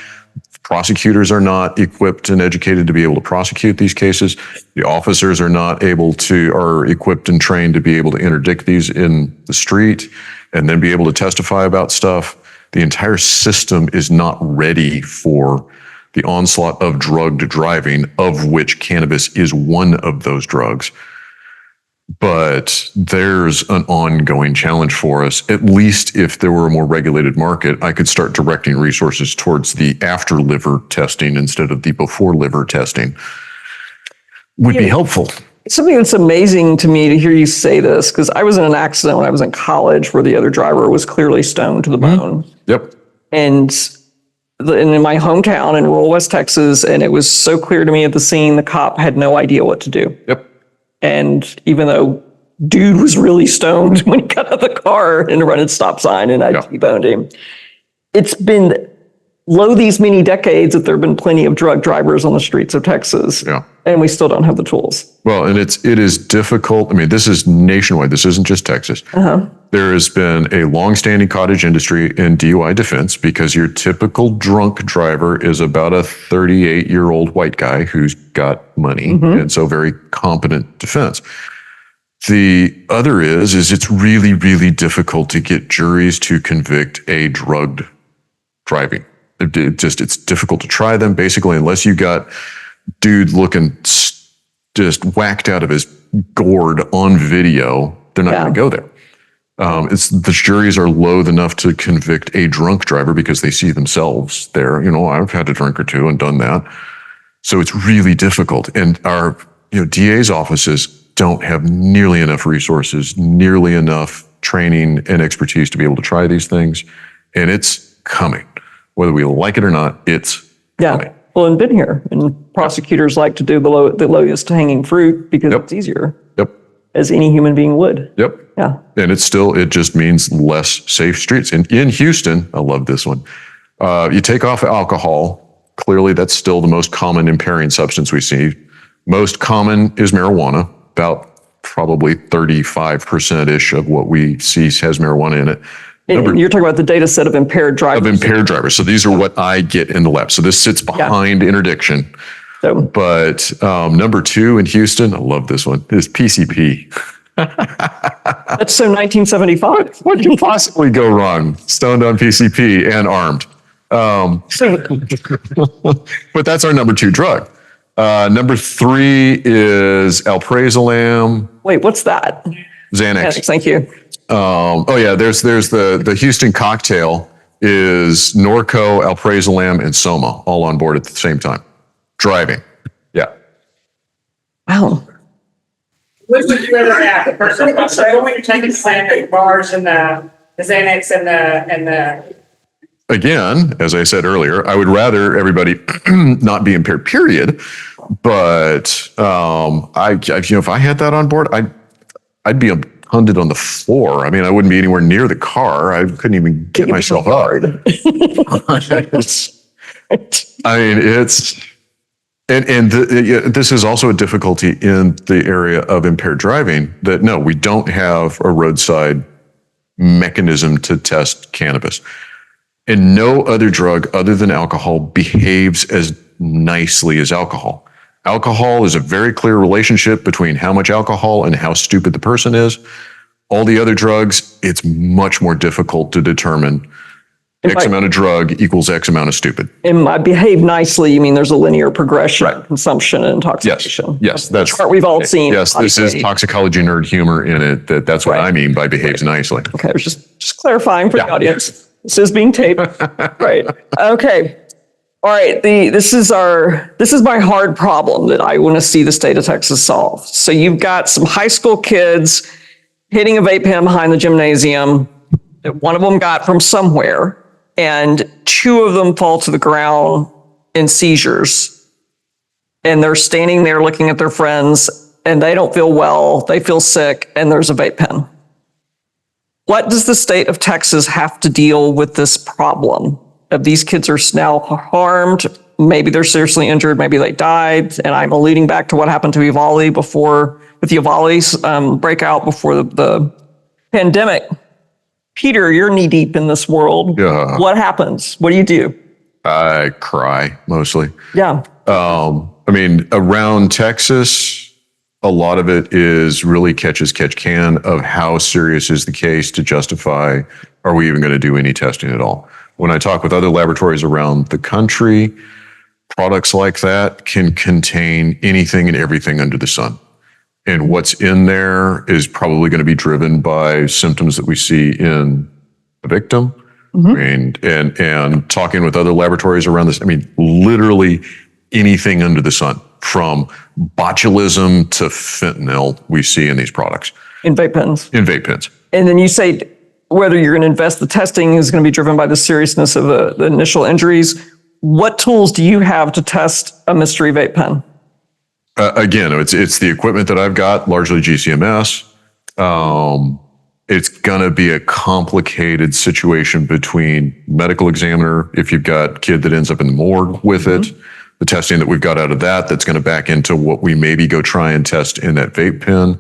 Prosecutors are not equipped and educated to be able to prosecute these cases. The officers are equipped and trained to be able to interdict these in the street and then be able to testify about stuff. The entire system is not ready for the onslaught of drugged driving, of which cannabis is one of those drugs. But there's an ongoing challenge for us. At least if there were a more regulated market, I could start directing resources towards the after liver testing instead of the before liver testing. Would be helpful. Something that's amazing to me to hear you say this, because I was in an accident when I was in college where the other driver was clearly stoned to the bone. Yep. And in my hometown in rural West Texas, and it was so clear to me at the scene, the cop had no idea what to do. Yep. And even though dude was really stoned when he got out of the car and run a stop sign and I T-boned him. It's been these many decades that there have been plenty of drug drivers on the streets of Texas. Yeah. And we still don't have the tools. Well, and it is difficult. I mean, this is nationwide. This isn't just Texas. There has been a longstanding cottage industry in DUI defense because your typical drunk driver is about a 38-year-old white guy who's got money, and so very competent defense. The other is it's really, really difficult to get juries to convict a drugged driving. It's difficult to try them, basically, unless you got dude looking just whacked out of his gourd on video. They're not going to go there. The juries are loath enough to convict a drunk driver because they see themselves there. You know, I've had a drink or two and done that. So it's really difficult. And our DA's offices don't have nearly enough resources, nearly enough training and expertise to be able to try these things. And it's coming. Whether we like it or not, it's coming. Well, and been here. And prosecutors like to do the lowest hanging fruit because it's easier. Yep. As any human being would. Yep. Yeah. And it just means less safe streets. And in Houston, I love this one. You take off alcohol. Clearly, that's still the most common impairing substance we see. Most common is marijuana. About probably 35%-ish of what we see has marijuana in it. And you're talking about the data set of impaired drivers. Of impaired drivers. So these are what I get in the lab. So this sits behind interdiction. So, but number 2 in Houston, I love this one, is PCP. That's so 1975. What could possibly go wrong? Stoned on PCP and armed. But that's our number 2 drug. Number 3 is alprazolam, Wait, what's that? Xanax. Thank you. Oh yeah, there's the Houston cocktail is Norco, alprazolam, and Soma all on board at the same time. Driving. Yeah. Wow. Which would you rather have, the person, so when you're taking the bars and the Xanax and the. Again, as I said earlier, I would rather everybody not be impaired, period. But if I had that on board, I'd be hunted on the floor. I mean, I wouldn't be anywhere near the car. I couldn't even get myself up. This is also a difficulty in the area of impaired driving, that no, we don't have a roadside mechanism to test cannabis. And no other drug other than alcohol behaves as nicely as alcohol. Alcohol is a very clear relationship between how much alcohol and how stupid the person is. All the other drugs, it's much more difficult to determine X amount of drug equals X amount of stupid. And by behave nicely, you mean there's a linear progression of consumption and intoxication. Yes, that's what we've all seen. Yes, this is toxicology nerd humor in it. That's what I mean by behaves nicely. Okay, I was just clarifying for the audience. This is being taped. Right. Okay. All right. This is my hard problem that I want to see the state of Texas solve. So you've got some high school kids hitting a vape pen behind the gymnasium that one of them got from somewhere, and 2 of them fall to the ground in seizures. And they're standing there looking at their friends, and they don't feel well. They feel sick, and there's a vape pen. What does the state of Texas have to deal with this problem? If these kids are now harmed, maybe they're seriously injured, maybe they died, and I'm alluding back to what happened to Uvalde with Uvalde's breakout before the pandemic. Peter, you're knee deep in this world. Yeah. What happens? What do you do? I cry mostly. Yeah. Around Texas, a lot of it is really catch as catch can of how serious is the case to justify, are we even going to do any testing at all? When I talk with other laboratories around the country, products like that can contain anything and everything under the sun. And what's in there is probably going to be driven by symptoms that we see in the victim. And talking with other laboratories around this, literally anything under the sun, from botulism to fentanyl, we see in these products. In vape pens. In vape pens. And then you say whether you're going to invest, the testing is going to be driven by the seriousness of the initial injuries. What tools do you have to test a mystery vape pen? Again, it's the equipment that I've got, largely GCMS. It's going to be a complicated situation between medical examiner, if you've got a kid that ends up in the morgue with it, the testing that we've got out of that's going to back into what we maybe go try and test in that vape pen.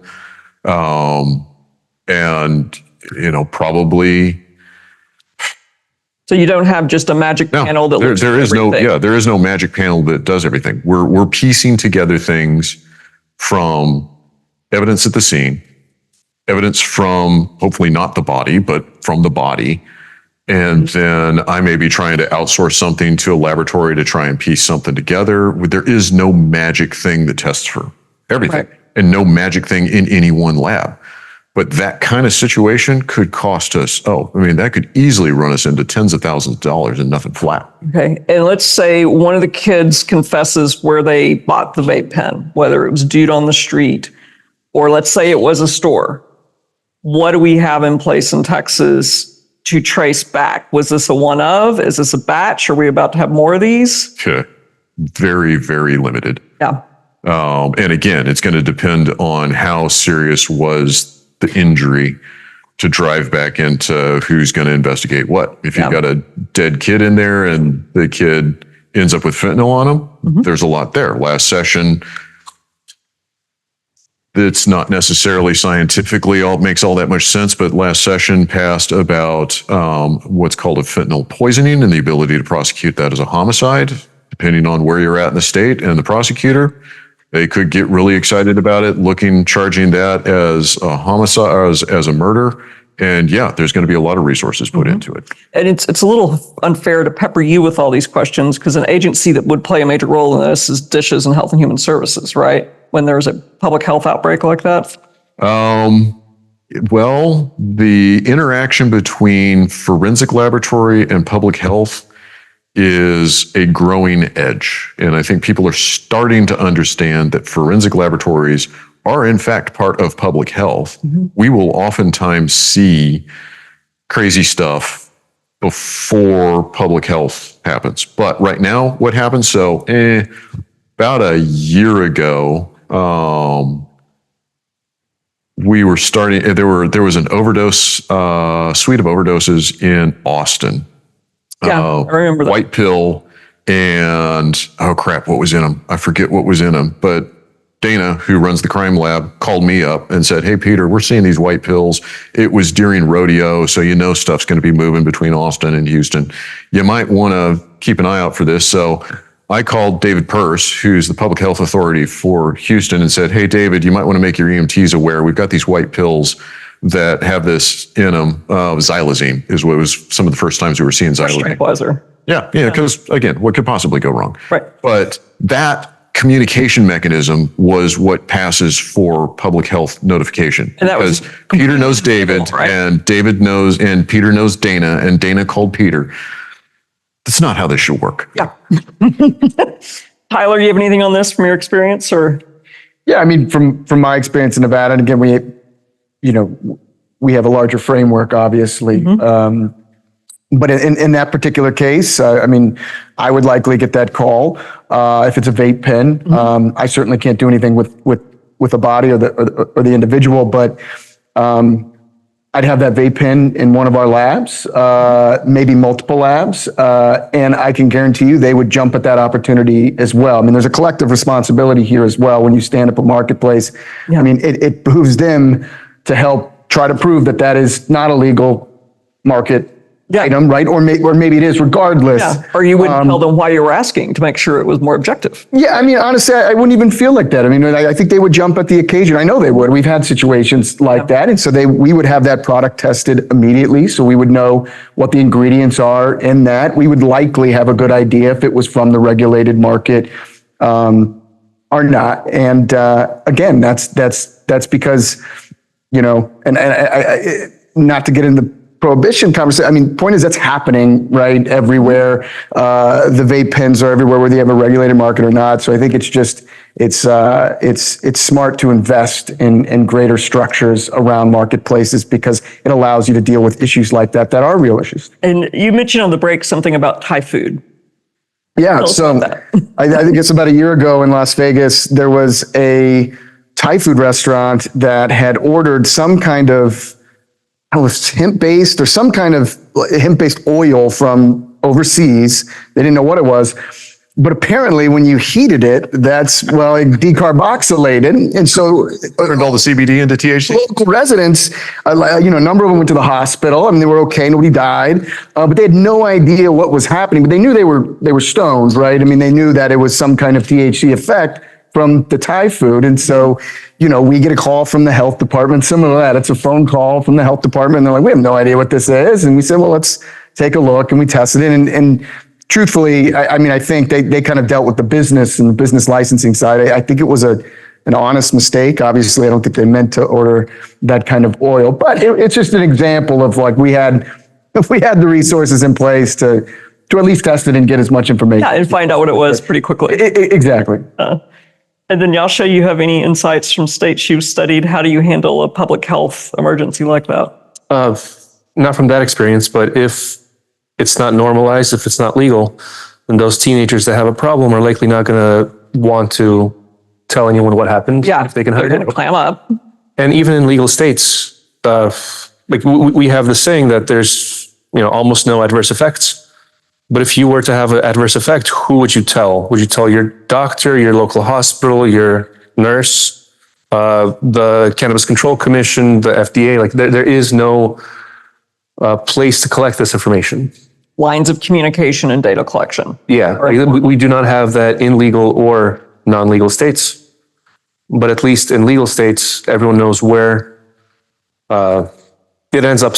Probably. So you don't have just a magic panel that looks there is no magic panel that does everything. We're piecing together things from evidence at the scene, evidence from hopefully not the body, but from the body. And then I may be trying to outsource something to a laboratory to try and piece something together. There is no magic thing that tests for everything, and no magic thing in any one lab. But that kind of situation could cost us, that could easily run us into tens of thousands of dollars and nothing flat. Okay. And let's say one of the kids confesses where they bought the vape pen, whether it was a dude on the street, or let's say it was a store. What do we have in place in Texas to trace back? Was this a one of? Is this a batch? Are we about to have more of these? Okay. Very, very limited. Yeah. And again, it's going to depend on how serious was the injury to drive back into who's going to investigate what. If you've got a dead kid in there and the kid ends up with fentanyl on him, there's a lot there. Last session, it's not necessarily scientifically makes all that much sense, but last session passed about what's called a fentanyl poisoning and the ability to prosecute that as a homicide, depending on where you're at in the state and the prosecutor. They could get really excited about it, charging that as a homicide, as a murder. And yeah, there's going to be a lot of resources put into it. And it's a little unfair to pepper you with all these questions because an agency that would play a major role in this is Dishes and Health and Human Services, right? When there's a public health outbreak like that. Well, the interaction between forensic laboratory and public health is a growing edge. And I think people are starting to understand that forensic laboratories are in fact part of public health. We will oftentimes see crazy stuff before public health happens. But right now, what happens? So about a year ago, we were starting, there was an overdose, suite of overdoses in Austin. Yeah, I remember that. White pill and, oh crap, what was in them? I forget what was in them. But Dana, who runs the crime lab, called me up and said, hey, Peter, we're seeing these white pills. It was during rodeo, so you know stuff's going to be moving between Austin and Houston. You might want to keep an eye out for this. So I called David Pearce, who's the public health authority for Houston, and said, hey, David, you might want to make your EMTs aware. We've got these white pills that have this in them. Xylazine is what was some of the first times we were seeing xylazine. Tranquilizer. Yeah, because again, what could possibly go wrong? Right. But that communication mechanism was what passes for public health notification. And that was because Peter knows David, right? and David knows, and Peter knows Dana, and Dana called Peter. That's not how this should work. Yeah. Tyler, you have anything on this from your experience, or? Yeah, I mean, from my experience in Nevada, and again, we have a larger framework, obviously. But in that particular case, I mean, I would likely get that call if it's a vape pen. I certainly can't do anything with a body or the individual, but I'd have that vape pen in one of our labs, maybe multiple labs, and I can guarantee you they would jump at that opportunity as well. I mean, there's a collective responsibility here as well when you stand up a marketplace. I mean, it behooves them to help try to prove that that is not a legal market item, right? Or maybe it is, regardless. Yeah. Or you wouldn't tell them why you were asking to make sure it was more objective. Yeah, I mean, honestly, I wouldn't even feel like that. I mean, I think they would jump at the occasion. I know they would. We've had situations like that. And so we would have that product tested immediately. So we would know what the ingredients are in that. We would likely have a good idea if it was from the regulated market or not. And again, that's because, and I not to get into prohibition conversation. I mean, point is that's happening right everywhere. The vape pens are everywhere, whether you have a regulated market or not. So I think it's smart to invest in greater structures around marketplaces because it allows you to deal with issues like that are real issues. And you mentioned on the break something about Thai food. Yeah, so I think it's about a year ago in Las Vegas, there was a Thai food restaurant that had ordered some kind of, it was hemp-based or some kind of hemp-based oil from overseas. They didn't know what it was. But apparently when you heated it, it decarboxylated. And so Turned all the CBD into THC. local residents, a number of them went to the hospital. I mean, they were okay. Nobody died. But they had no idea what was happening. But they knew they were stoned, right? I mean, they knew that it was some kind of THC effect from the Thai food. And so, we get a call from the health department, similar to that. It's a phone call from the health department. And they're like, we have no idea what this is. And we said, well, let's take a look. And we tested it. And truthfully, I think they kind of dealt with the business and the business licensing side. I think it was an honest mistake. Obviously, I don't think they meant to order that kind of oil. But it's just an example of like we had the resources in place to at least test it and get as much information. Yeah, and find out what it was pretty quickly. Exactly. And then Yasha, you have any insights from states you've studied? How do you handle a public health emergency like that? Not from that experience, but if it's not normalized, if it's not legal, then those teenagers that have a problem are likely not going to want to tell anyone what happened if they can hide they're it. going to clam up. And even in legal states, like we have the saying that there's almost no adverse effects. But if you were to have an adverse effect, who would you tell? Would you tell your doctor, your local hospital, your nurse, the Cannabis Control Commission, the FDA? Like there is no place to collect this information. Lines of communication and data collection. Yeah, we do not have that in legal or non-legal states. But at least in legal states, everyone knows where it ends up.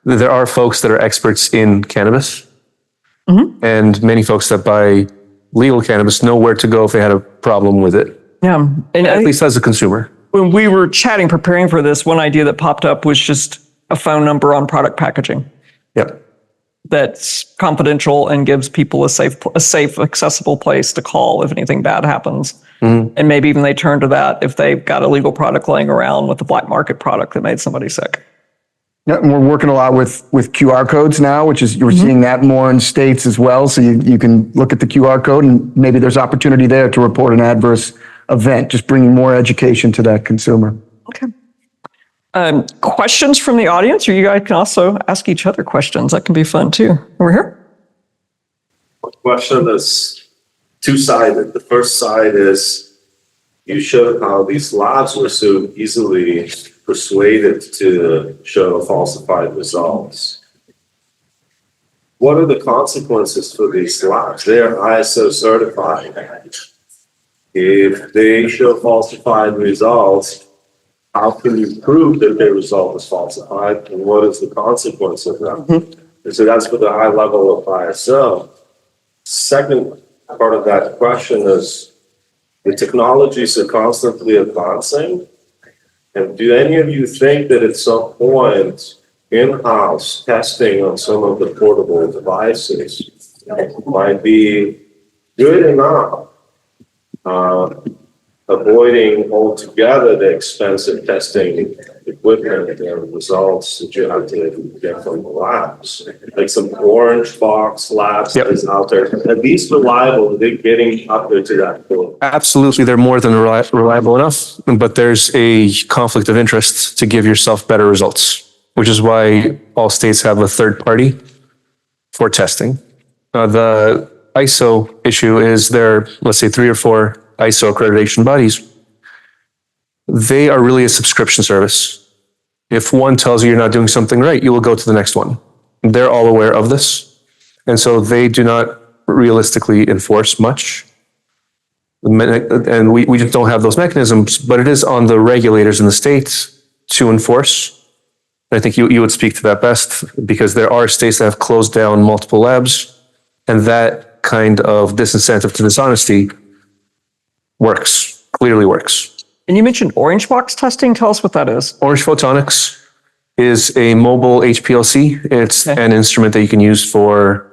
There are folks that are experts in cannabis, and many folks that buy legal cannabis know where to go if they had a problem with it, Yeah. And at least as a consumer. when we were chatting, preparing for this, one idea that popped up was just a phone number on product packaging Yep. that's confidential and gives people a safe, accessible place to call if anything bad happens. And maybe even they turn to that if they've got a legal product laying around with a black market product that made somebody sick. Yeah, and we're working a lot with QR codes now, which is, you're seeing that more in states as well. So you can look at the QR code and maybe there's opportunity there to report an adverse event, just bringing more education to that consumer. Okay. Questions from the audience, or you guys can also ask each other questions. That can be fun too. Over here. Question is two-sided. The first side is you showed how these labs were so easily persuaded to show falsified results. What are the consequences for these labs? They're ISO certified. If they show falsified results, how can you prove that their result is falsified, and what is the consequence of that? And so that's for the high level of ISO. Second part of that question is the technologies are constantly advancing. And do any of you think that at some point in-house testing on some of the portable devices might be good enough, avoiding altogether the expensive testing equipment and results that you have to get from the labs? Like some orange box labs that is out there. At least reliable, they're getting up there to that point. Absolutely, they're more than reliable enough, but there's a conflict of interest to give yourself better results, which is why all states have a third party for testing. The ISO issue is there, let's say 3 or 4 ISO accreditation bodies. They are really a subscription service. If one tells you you're not doing something right, you will go to the next one. They're all aware of this. And so they do not realistically enforce much. And we just don't have those mechanisms, but it is on the regulators in the states to enforce. I think you would speak to that best, because there are states that have closed down multiple labs, and that kind of disincentive to dishonesty clearly works. And you mentioned orange box testing. Tell us what that is. Orange Photonics is a mobile HPLC. It's an instrument that you can use for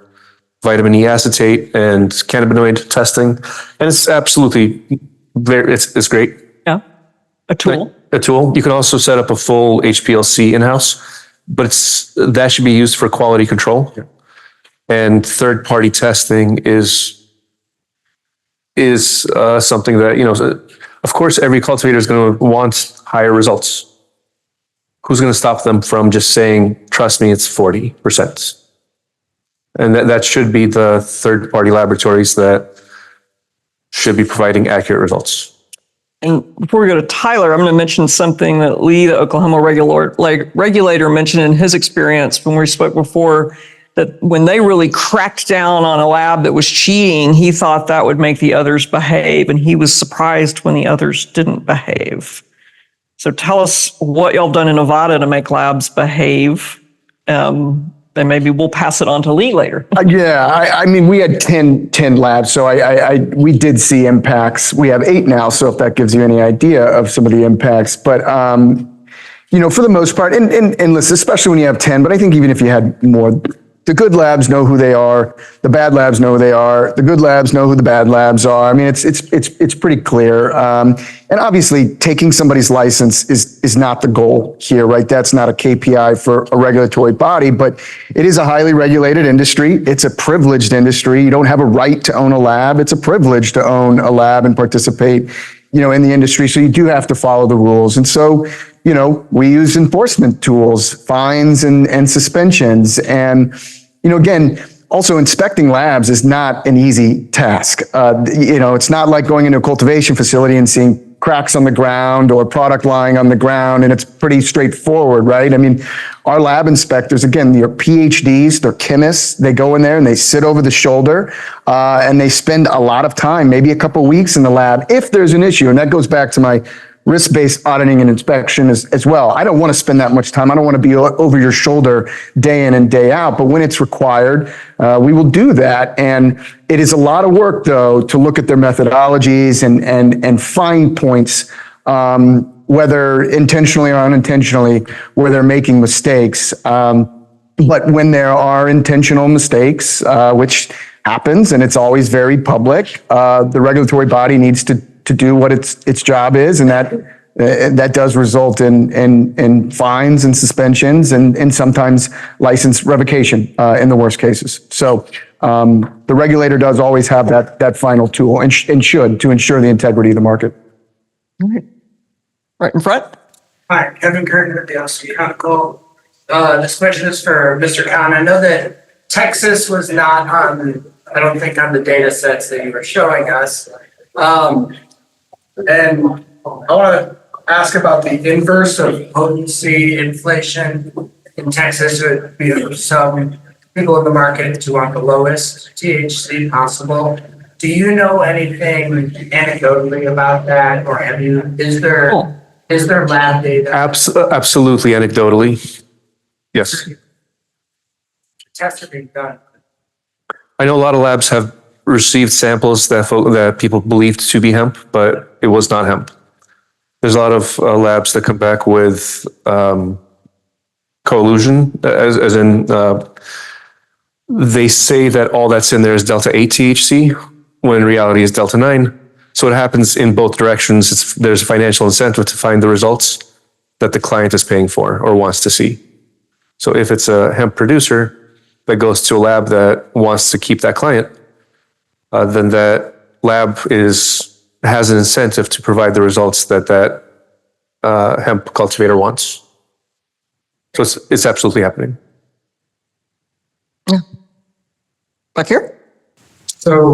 vitamin E acetate and cannabinoid testing. And it's absolutely it's great. Yeah. A tool. A tool. You can also set up a full HPLC in-house, but that should be used for quality control. And third-party testing is something that, of course, every cultivator is going to want higher results. Who's going to stop them from just saying, trust me, it's 40%? And that should be the third-party laboratories that should be providing accurate results. And before we go to Tyler, I'm going to mention something that Lee, the Oklahoma regulator, mentioned in his experience when we spoke before, that when they really cracked down on a lab that was cheating, he thought that would make the others behave, and he was surprised when the others didn't behave. So tell us what y'all done in Nevada to make labs behave, and maybe we'll pass it on to Lee later. I mean, we had 10 labs, so we did see impacts. We have 8 now, so if that gives you any idea of some of the impacts. But, for the most part, and listen, especially when you have 10, but I think even if you had more, the good labs know who they are. The bad labs know who they are. The good labs know who the bad labs are. I mean, it's pretty clear. And obviously, taking somebody's license is not the goal here, right? That's not a KPI for a regulatory body, but it is a highly regulated industry. It's a privileged industry. You don't have a right to own a lab. It's a privilege to own a lab and participate, in the industry. So you do have to follow the rules. And so, we use enforcement tools, fines and suspensions. And, again, also inspecting labs is not an easy task. It's not like going into a cultivation facility and seeing cracks on the ground or product lying on the ground, and it's pretty straightforward, right? I mean, our lab inspectors, again, they're PhDs, they're chemists, they go in there and they sit over the shoulder, and they spend a lot of time, maybe a couple weeks in the lab, if there's an issue, and that goes back to my risk-based auditing and inspection as well. I don't want to spend that much time. I don't want to be over your shoulder day in and day out, but when it's required, we will do that. And it is a lot of work, though, to look at their methodologies and find points, whether intentionally or unintentionally, where they're making mistakes. But when there are intentional mistakes, which happens, and it's always very public, the regulatory body needs to do what its job is, and that does result in fines and suspensions and sometimes license revocation in the worst cases. So the regulator does always have that final tool and should, to ensure the integrity of the market. Right in front. Hi, Kevin Curtin with the unethical. This question is for Mr. Kahn. I know that Texas was not on, I don't think, on the data sets that you were showing us. And I want to ask about the inverse of potency inflation in Texas. It would be some people in the market who want the lowest THC possible. Do you know anything anecdotally about that, or is there lab data? Absolutely anecdotally. Yes. Tests are being done. I know a lot of labs have received samples that people believed to be hemp, but it was not hemp. There's a lot of labs that come back with collusion, as in they say that all that's in there is delta 8 THC, when in reality is delta 9. So it happens in both directions. There's a financial incentive to find the results that the client is paying for or wants to see. So if it's a hemp producer that goes to a lab that wants to keep that client, then that lab has an incentive to provide the results that hemp cultivator wants. So it's absolutely happening. Yeah. Back here. So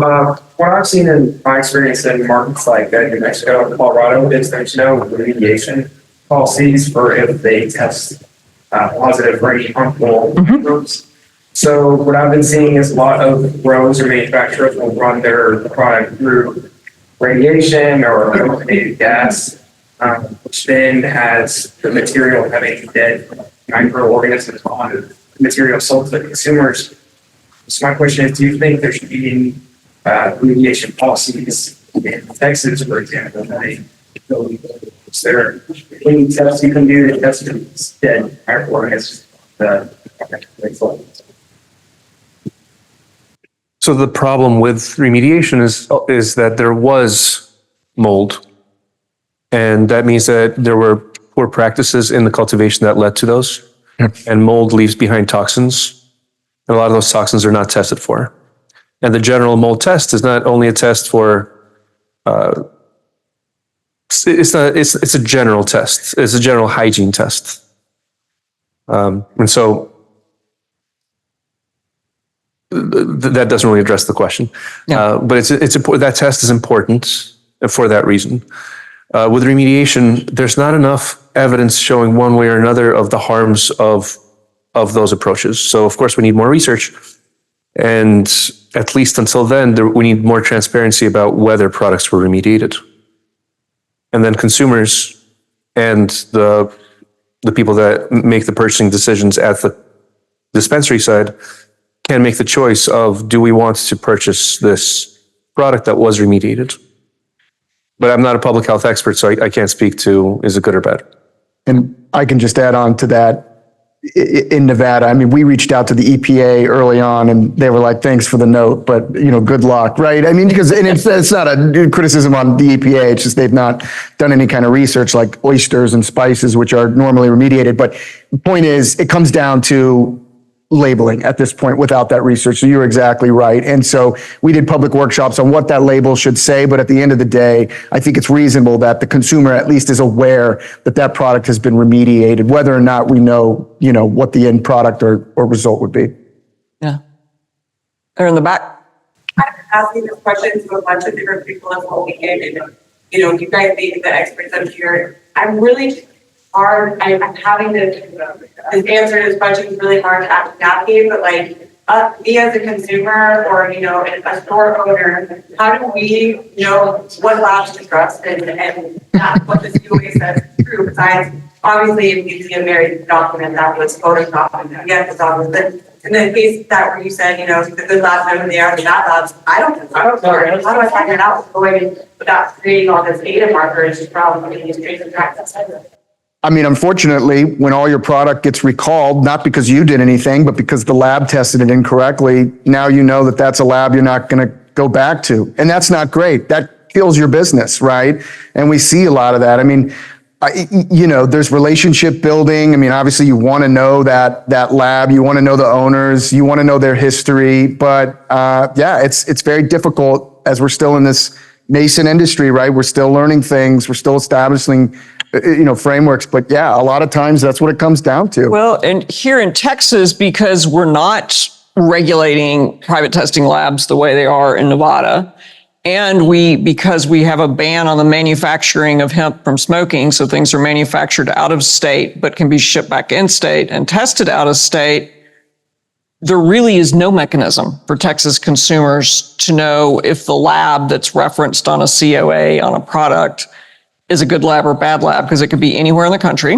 what I've seen in my experience in markets like New Mexico and Colorado is there's no remediation policies for if they test positive for any harmful groups. So what I've been seeing is a lot of growers or manufacturers will run their product through radiation or illuminated gas, which then has the material having dead microorganisms on it, material sold to consumers. So my question is, do you think there should be any remediation policies in Texas, for example, is there any tests you can do to test for dead microorganisms? So the problem with remediation is that there was mold, and that means that there were poor practices in the cultivation that led to those. Yep. And mold leaves behind toxins, and a lot of those toxins are not tested for. And the general mold test is not only a test for it's a general test. It's a general hygiene test, and so that doesn't really address the question. No. But it's important. That test is important for that reason. With remediation, there's not enough evidence showing one way or another of the harms of those approaches. So of course we need more research, and at least until then, we need more transparency about whether products were remediated. And then consumers and the people that make the purchasing decisions at the dispensary side can make the choice of, do we want to purchase this product that was remediated? But I'm not a public health expert, so I can't speak to is it good or bad. And I can just add on to that. In Nevada, I mean, we reached out to the EPA early on, and they were like, "Thanks for the note, but good luck," right? I mean, because it's not a criticism on the EPA. It's just they've not done any kind of research like oysters and spices, which are normally remediated. But the point is, it comes down to labeling at this point without that research. So you're exactly right. And so we did public workshops on what that label should say. But at the end of the day, I think it's reasonable that the consumer at least is aware that that product has been remediated, whether or not we know, what the end product or result would be. Yeah. They're in the back. I'm asking this question to a bunch of different people in what we gave. you guys being the experts up here, I'm really hard, I'm having to, this answer to this question is really hard to actually navigate, but like, me as a consumer or, a store owner, how do we know what labs to trust and not what this UA says is true, besides, obviously, if you see a married document that was photoshopped, and yes, it's obvious, but in the case that where you said, the good labs know who they are, the bad labs, I don't know. How do I find it out going without creating all this data markers from these trace and tracks? I mean, unfortunately, when all your product gets recalled, not because you did anything, but because the lab tested it incorrectly, now you know that that's a lab you're not going to go back to. And that's not great. That kills your business, right? And we see a lot of that. I mean, there's relationship building. I mean, obviously you want to know that lab, you want to know the owners, you want to know their history, but it's very difficult as we're still in this nascent industry, right? We're still learning things, we're still establishing, frameworks, but yeah, a lot of times that's what it comes down to. Well, and here in Texas, because we're not regulating private testing labs the way they are in Nevada, and because we have a ban on the manufacturing of hemp from smoking, so things are manufactured out of state, but can be shipped back in state and tested out of state, there really is no mechanism for Texas consumers to know if the lab that's referenced on a COA on a product is a good lab or bad lab, because it could be anywhere in the country.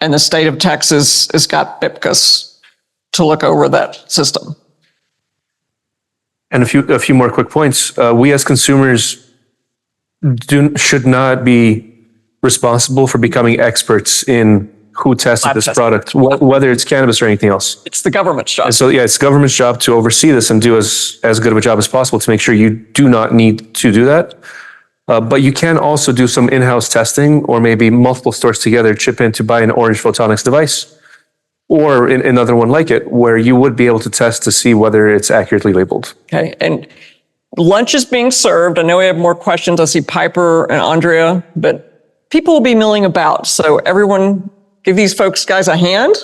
And the state of Texas has got BIPCAS to look over that system. And a few more quick points. We as consumers should not be responsible for becoming experts in who tested this product, whether it's cannabis or anything else. It's the government's job. And so, yeah, it's the government's job to oversee this and do as good of a job as possible to make sure you do not need to do that. But you can also do some in-house testing, or maybe multiple stores together chip in to buy an Orange Photonics device, or another one like it, where you would be able to test to see whether it's accurately labeled. Okay, and lunch is being served. I know we have more questions. I see Piper and Andrea, but people will be milling about. So everyone, give these guys a hand.